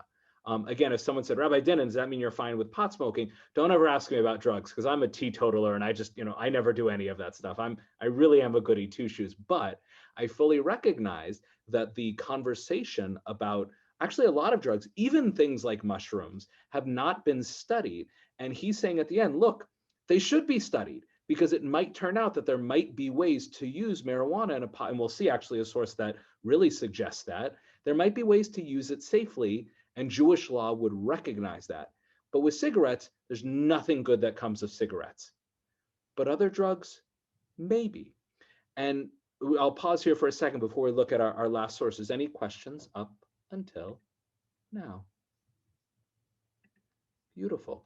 Again, if someone said, Rabbi Dinan, does that mean you're fine with pot smoking? Don't ever ask me about drugs, because I'm a teetotaler and I just, I never do any of that stuff. I really am a goody two shoes, but I fully recognize that the conversation about actually a lot of drugs, even things like mushrooms, have not been studied. And he's saying at the end, look, they should be studied, because it might turn out that there might be ways to use marijuana in a pot. And we'll see actually a source that really suggests that there might be ways to use it safely, and Jewish law would recognize that. But with cigarettes, there's nothing good that comes of cigarettes. But other drugs, maybe. And I'll pause here for a second before we look at our last sources. Any questions up until now? Beautiful.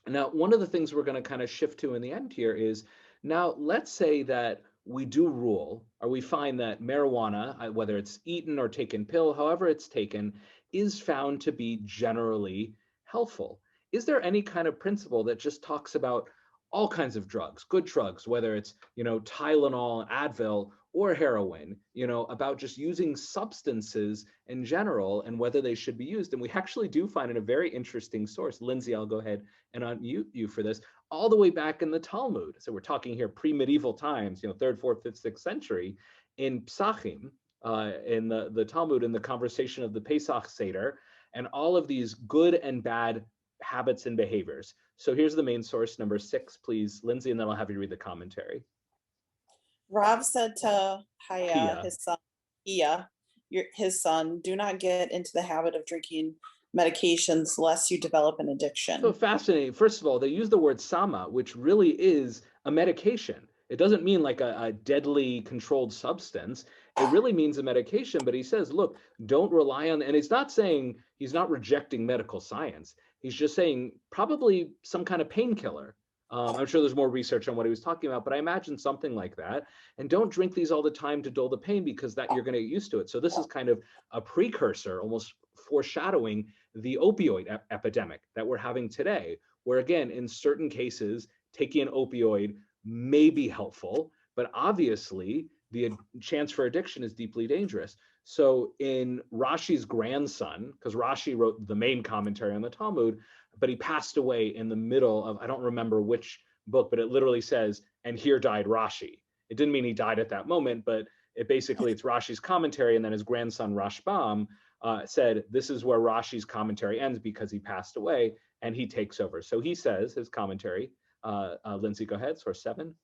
Now, one of the things we're going to kind of shift to in the end here is, now let's say that we do rule, or we find that marijuana, whether it's eaten or taken pill, however it's taken, is found to be generally helpful. is there any kind of principle that just talks about all kinds of drugs, good drugs, whether it's, Tylenol, Advil, or heroin, about just using substances in general and whether they should be used? And we actually do find in a very interesting source. Lindsay, I'll go ahead and unmute you for this, all the way back in the Talmud. So we're talking here pre-medieval times, 3rd, 4th, 5th, 6th century, in Psachim, in the Talmud, in the conversation of the Pesach Seder, and all of these good and bad habits and behaviors. So here's the main source, number 6, please, Lindsay, and then I'll have you read the commentary. Rav said to Haya, Hia. his son, his son, do not get into the habit of drinking medications lest you develop an addiction. So fascinating. First of all, they use the word sama, which really is a medication. It doesn't mean like a deadly controlled substance. It really means a medication. But he says, look, don't rely on, and he's not saying, he's not rejecting medical science. He's just saying probably some kind of painkiller. I'm sure there's more research on what he was talking about, but I imagine something like that. And don't drink these all the time to dull the pain, because that you're going to get used to it. So this is kind of a precursor, almost foreshadowing the opioid epidemic that we're having today, where again, in certain cases, taking an opioid may be helpful, but obviously the chance for addiction is deeply dangerous. So in Rashi's grandson, because Rashi wrote the main commentary on the Talmud, but he passed away in the middle of, I don't remember which book, but it literally says, and here died Rashi. It didn't mean he died at that moment, but it basically, it's Rashi's commentary, and then his grandson Rashbam said, this is where Rashi's commentary ends because he passed away, and he takes over. So he says, his commentary, Lindsay, go ahead, source 7.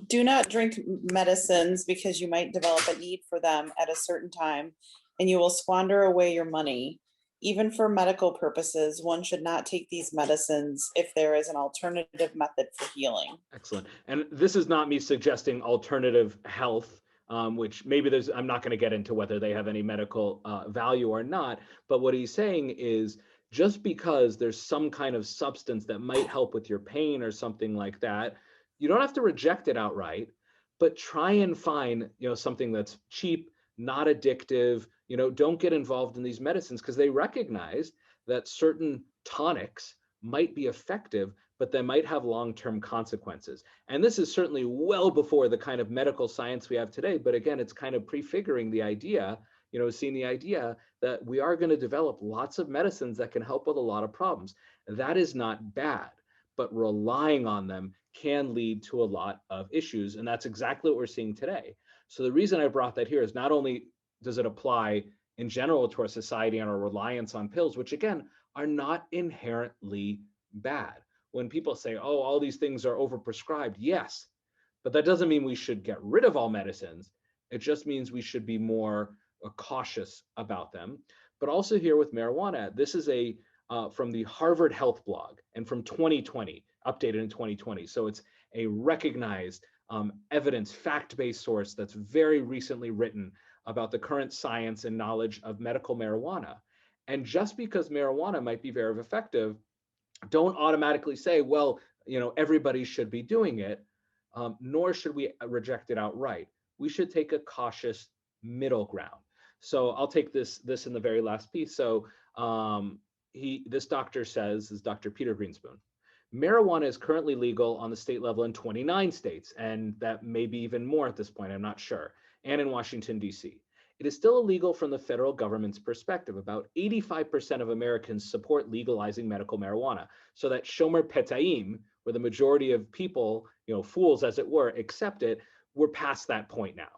Do not drink medicines because you might develop a need for them at a certain time, and you will squander away your money. Even for medical purposes, one should not take these medicines if there is an alternative method for healing. Excellent. And this is not me suggesting alternative health, which maybe I'm not going to get into whether they have any medical value or not. But what he's saying is, just because there's some kind of substance that might help with your pain or something like that, you don't have to reject it outright, but try and find, something that's cheap, not addictive. Don't get involved in these medicines, because they recognize that certain tonics might be effective, but they might have long-term consequences. And this is certainly well before the kind of medical science we have today. But again, it's kind of prefiguring the idea, seeing the idea that we are going to develop lots of medicines that can help with a lot of problems. That is not bad, but relying on them can lead to a lot of issues. And that's exactly what we're seeing today. So the reason I brought that here is not only does it apply in general to our society and our reliance on pills, which again, are not inherently bad. When people say, oh, all these things are overprescribed, yes, but that doesn't mean we should get rid of all medicines. It just means we should be more cautious about them. But also here with marijuana, this is from the Harvard Health blog and from 2020, updated in 2020. So it's a recognized evidence, fact-based source that's very recently written about the current science and knowledge of medical marijuana. And just because marijuana might be very effective, don't automatically say, well, everybody should be doing it, nor should we reject it outright. We should take a cautious middle ground. So I'll take this in the very last piece. So this doctor says, is Dr. Peter Greenspoon, marijuana is currently legal on the state level in 29 states, and that may be even more at this point, I'm not sure, and in Washington, D.C. It is still illegal from the federal government's perspective. About 85% of Americans support legalizing medical marijuana. So that Shomer Petayim, where the majority of people, fools as it were, accept it, we're past that point now.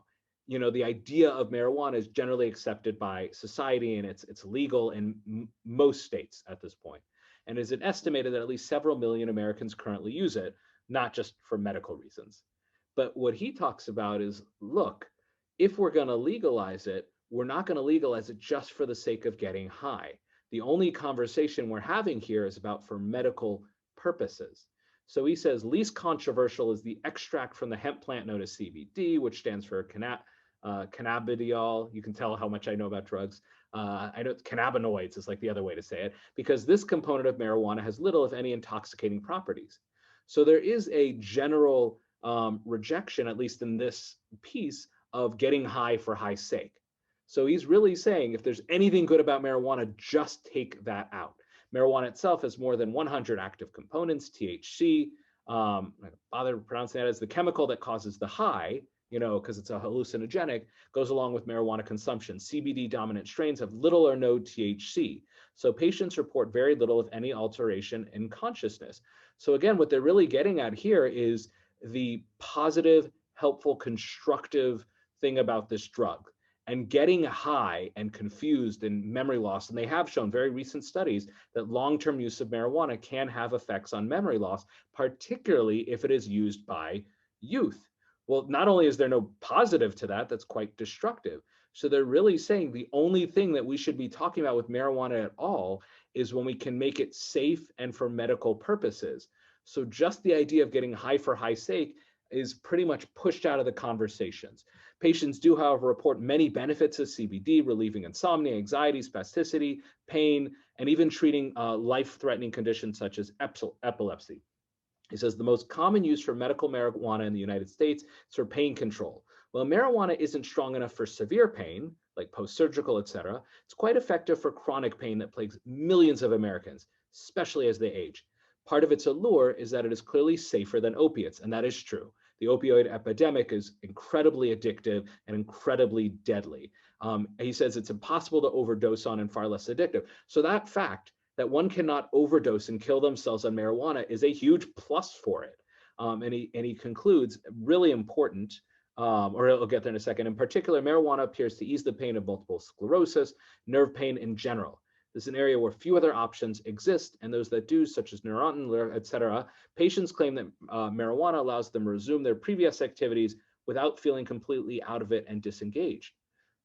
The idea of marijuana is generally accepted by society, and it's legal in most states at this point. And is it estimated that at least several million Americans currently use it, not just for medical reasons. But what he talks about is, look, if we're going to legalize it, we're not going to legalize it just for the sake of getting high. The only conversation we're having here is about for medical purposes. So he says least controversial is the extract from the hemp plant known as CBD, which stands for cannabidiol. You can tell how much I know about drugs. I know cannabinoids is like the other way to say it, because this component of marijuana has little, if any, intoxicating properties. So there is a general rejection, at least in this piece, of getting high for high's sake. So he's really saying if there's anything good about marijuana, just take that out. Marijuana itself has more than 100 active components. THC, I don't bother pronouncing that, as the chemical that causes the high, because it's a hallucinogenic, goes along with marijuana consumption. CBD dominant strains have little or no THC. So patients report very little, if any, alteration in consciousness. So again, what they're really getting at here is the positive, helpful, constructive thing about this drug. And getting high and confused and memory loss, and they have shown very recent studies that long-term use of marijuana can have effects on memory loss, particularly if it is used by youth. Well, not only is there no positive to that, that's quite destructive. So they're really saying the only thing that we should be talking about with marijuana at all is when we can make it safe and for medical purposes. So just the idea of getting high for high's sake is pretty much pushed out of the conversations. Patients do, however, report many benefits of CBD, relieving insomnia, anxiety, spasticity, pain, and even treating life-threatening conditions such as epilepsy. He says the most common use for medical marijuana in the United States is for pain control. Well, marijuana isn't strong enough for severe pain, like post-surgical, etc. It's quite effective for chronic pain that plagues millions of Americans, especially as they age. Part of its allure is that it is clearly safer than opiates, and that is true. The opioid epidemic is incredibly addictive and incredibly deadly. He says it's impossible to overdose on and far less addictive. So that fact that one cannot overdose and kill themselves on marijuana is a huge plus for it. And he concludes, really important, or I'll get there in a second. In particular, marijuana appears to ease the pain of multiple sclerosis, nerve pain in general. This is an area where few other options exist, and those that do, such as Neurontin, etc. Patients claim that marijuana allows them to resume their previous activities without feeling completely out of it and disengaged.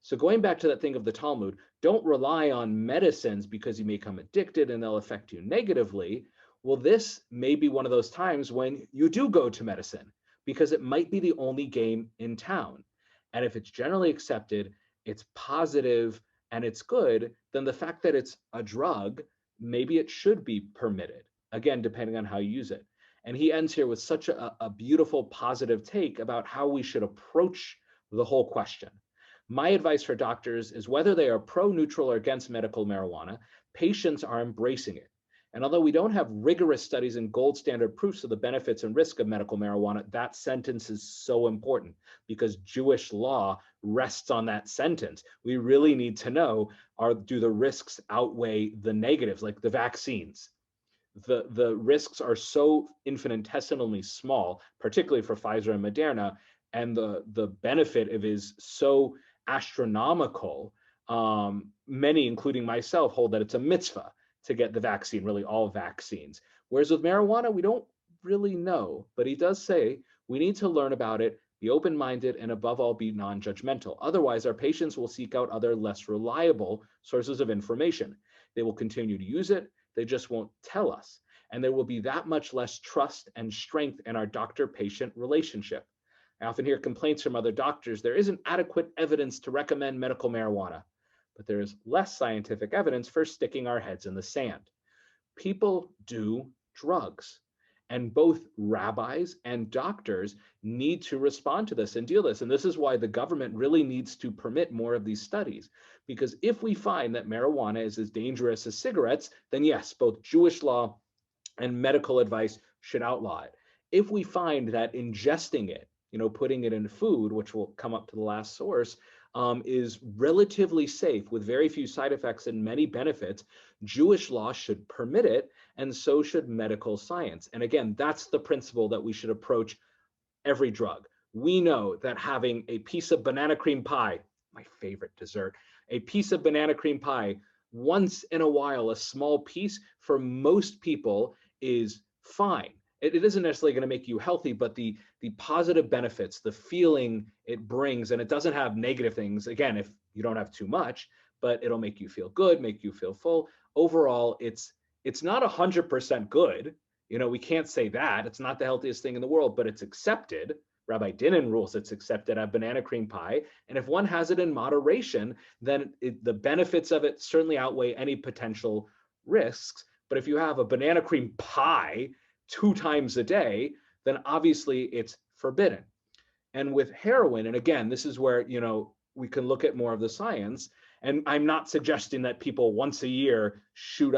So going back to that thing of the Talmud, don't rely on medicines because you may become addicted and they'll affect you negatively. Well, this may be one of those times when you do go to medicine because it might be the only game in town. And if it's generally accepted, it's positive, and it's good, then the fact that it's a drug, maybe it should be permitted, again, depending on how you use it. And he ends here with such a beautiful, positive take about how we should approach the whole question. My advice for doctors is whether they are pro, neutral, or against medical marijuana, patients are embracing it. And although we don't have rigorous studies and gold standard proofs of the benefits and risk of medical marijuana, that sentence is so important because Jewish law rests on that sentence. We really need to know, do the risks outweigh the negatives, like the vaccines? The risks are so infinitesimally small, particularly for Pfizer and Moderna, and the benefit of is so astronomical. Many, including myself, hold that it's a mitzvah to get the vaccine, really all vaccines. Whereas with marijuana, we don't really know, but he does say we need to learn about it, be open-minded, and above all, be non-judgmental. Otherwise, our patients will seek out other less reliable sources of information. They will continue to use it, they just won't tell us. And there will be that much less trust and strength in our doctor-patient relationship. I often hear complaints from other doctors, there isn't adequate evidence to recommend medical marijuana. But there is less scientific evidence for sticking our heads in the sand. People do drugs, and both rabbis and doctors need to respond to this and deal with this. And this is why the government really needs to permit more of these studies, because if we find that marijuana is as dangerous as cigarettes, then yes, both Jewish law and medical advice should outlaw it. If we find that ingesting it, putting it in food, which will come up to the last source, is relatively safe with very few side effects and many benefits, Jewish law should permit it, and so should medical science. And again, that's the principle that we should approach every drug. We know that having a piece of banana cream pie, my favorite dessert, a piece of banana cream pie once in a while, a small piece, for most people is fine. It isn't necessarily going to make you healthy, but the positive benefits, the feeling it brings, and it doesn't have negative things, again, if you don't have too much, but it'll make you feel good, make you feel full. Overall, it's not 100% good. We can't say that. It's not the healthiest thing in the world, but it's accepted. Rabbi Dinan rules it's accepted at banana cream pie. And if one has it in moderation, then the benefits of it certainly outweigh any potential risks. But if you have a banana cream pie 2 times a day, then obviously it's forbidden. And with heroin, and again, this is where, we can look at more of the science, And I'm not suggesting that people once a year shoot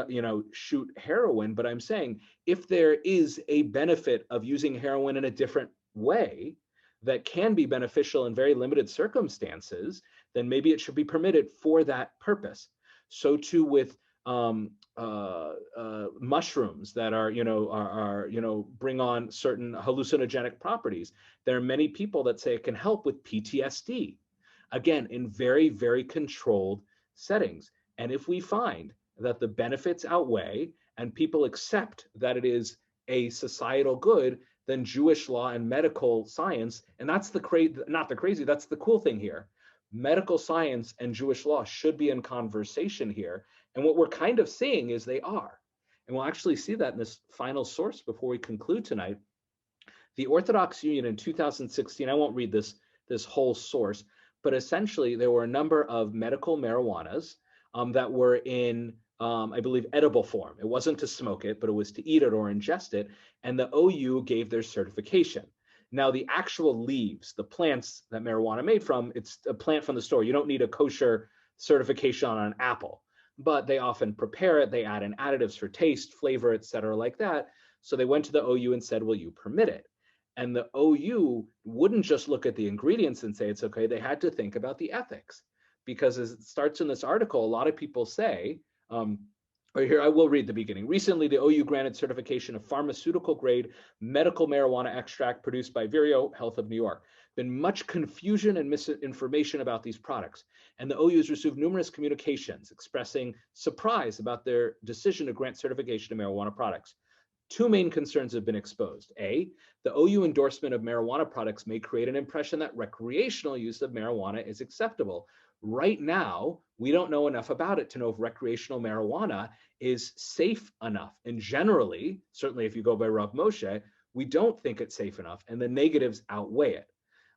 heroin, but I'm saying if there is a benefit of using heroin in a different way that can be beneficial in very limited circumstances, then maybe it should be permitted for that purpose. So too with mushrooms that bring on certain hallucinogenic properties. There are many people that say it can help with PTSD, again, in very, very controlled settings. And if we find that the benefits outweigh and people accept that it is a societal good, then Jewish law and medical science, and that's the that's the cool thing here. Medical science and Jewish law should be in conversation here. And what we're kind of seeing is they are. And we'll actually see that in this final source before we conclude tonight. The Orthodox Union in 2016, I won't read this whole source, but essentially there were a number of medical marijuanas that were in, I believe, edible form. It wasn't to smoke it, but it was to eat it or ingest it. And the OU gave their certification. Now, the actual leaves, the plants that marijuana made from, it's a plant from the store. You don't need a kosher certification on an apple, but they often prepare it. They add in additives for taste, flavor, et cetera, like that. So they went to the OU and said, will you permit it? And the OU wouldn't just look at the ingredients and say it's okay. They had to think about the ethics, because as it starts in this article, a lot of people say, or here, I will read the beginning. Recently, the OU granted certification of pharmaceutical grade medical marijuana extract produced by Vireo Health of New York. Been much confusion and misinformation about these products. And the OU has received numerous communications expressing surprise about their decision to grant certification to marijuana products. Two main concerns have been exposed. A, the OU endorsement of marijuana products may create an impression that recreational use of marijuana is acceptable. Right now, we don't know enough about it to know if recreational marijuana is safe enough. And generally, certainly if you go by Rav Moshe, we don't think it's safe enough, and the negatives outweigh it.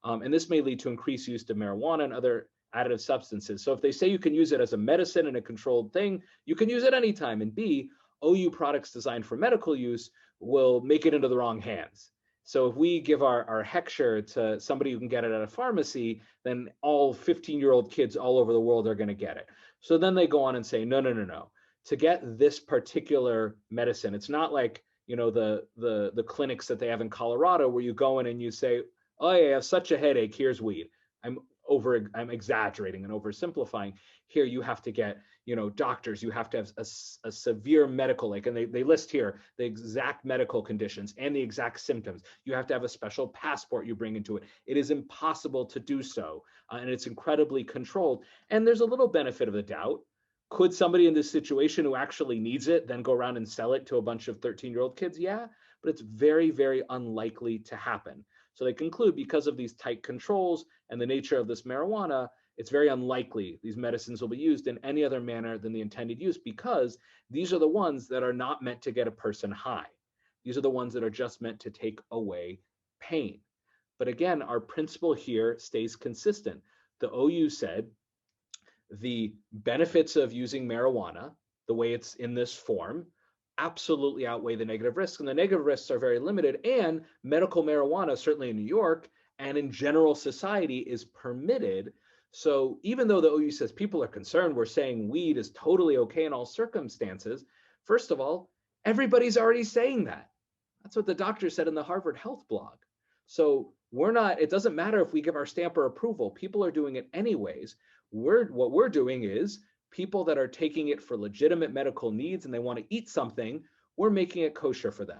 And this may lead to increased use of marijuana and other additive substances. So if they say you can use it as a medicine and a controlled thing, you can use it anytime. And B, OU products designed for medical use will make it into the wrong hands. So if we give our Heckscher to somebody who can get it at a pharmacy, then all 15-year-old kids all over the world are going to get it. So then they go on and say, no. To get this particular medicine, it's not like, the clinics that they have in Colorado where you go in and you say, oh, yeah, I have such a headache, here's weed. I'm exaggerating and oversimplifying. Here you have to get, doctors, you have to have a severe medical, and they list here the exact medical conditions and the exact symptoms. You have to have a special passport you bring into it. It is impossible to do so, and it's incredibly controlled. And there's a little benefit of the doubt. Could somebody in this situation who actually needs it then go around and sell it to a bunch of 13-year-old kids? Yeah, but it's very, very unlikely to happen. So they conclude, because of these tight controls and the nature of this marijuana, it's very unlikely these medicines will be used in any other manner than the intended use, because these are the ones that are not meant to get a person high. These are the ones that are just meant to take away pain. But again, our principle here stays consistent. The OU said the benefits of using marijuana, the way it's in this form, absolutely outweigh the negative risks, and the negative risks are very limited. And medical marijuana, certainly in New York and in general society, is permitted. So even though the OU says people are concerned, we're saying weed is totally okay in all circumstances. First of all, everybody's already saying that. That's what the doctor said in the Harvard Health blog. So it doesn't matter if we give our stamp or approval, people are doing it anyways. What we're doing is, people that are taking it for legitimate medical needs and they want to eat something, we're making it kosher for them.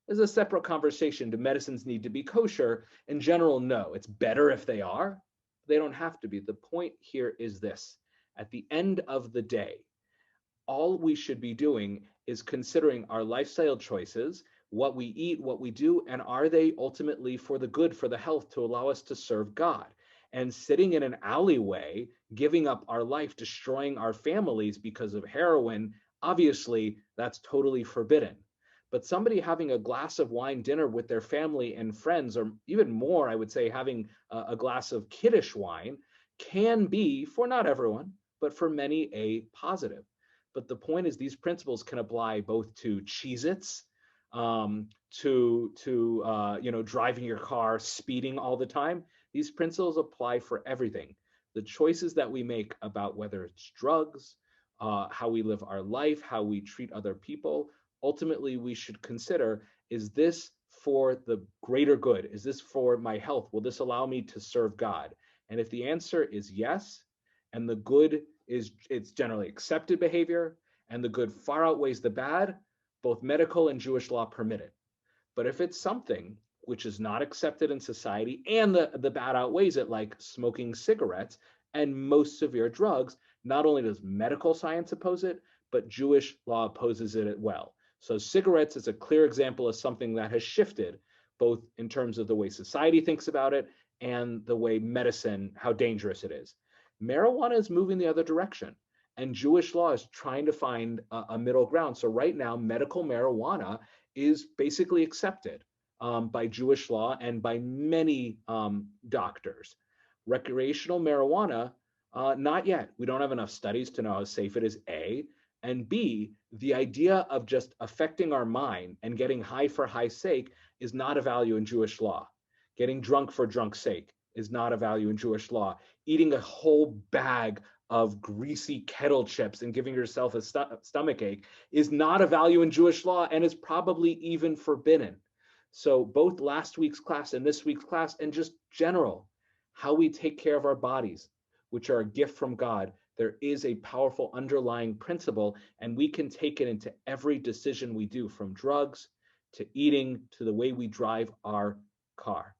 There's a separate conversation. Do medicines need to be kosher? In general, no. It's better if they are. They don't have to be. The point here is this. At the end of the day, all we should be doing is considering our lifestyle choices, what we eat, what we do, and are they ultimately for the good, for the health, to allow us to serve God? And sitting in an alleyway, giving up our life, destroying our families because of heroin, obviously that's totally forbidden. But somebody having a glass of wine dinner with their family and friends, or even more, I would say having a glass of Kiddush wine, can be, for not everyone, but for many, a positive. But the point is, these principles can apply both to Cheez-Its, to driving your car, speeding all the time. These principles apply for everything. The choices that we make about whether it's drugs, how we live our life, how we treat other people, ultimately we should consider, is this for the greater good? Is this for my health? Will this allow me to serve God? And if the answer is yes, and the good is, it's generally accepted behavior, and the good far outweighs the bad, both medical and Jewish law permit it. But if it's something which is not accepted in society and the bad outweighs it, like smoking cigarettes and most severe drugs, not only does medical science oppose it, but Jewish law opposes it as well. So cigarettes is a clear example of something that has shifted, both in terms of the way society thinks about it and the way medicine, how dangerous it is. Marijuana is moving the other direction, and Jewish law is trying to find a middle ground. So right now, medical marijuana is basically accepted by Jewish law and by many doctors. Recreational marijuana, not yet. We don't have enough studies to know how safe it is, A. And B, the idea of just affecting our mind and getting high for high's sake is not a value in Jewish law. Getting drunk for drunk's sake is not a value in Jewish law. Eating a whole bag of greasy kettle chips and giving yourself a stomach ache is not a value in Jewish law and is probably even forbidden. So both last week's class and this week's class, and just general, how we take care of our bodies, which are a gift from God, there is a powerful underlying principle, and we can take it into every decision we do, from drugs to eating to the way we drive our car.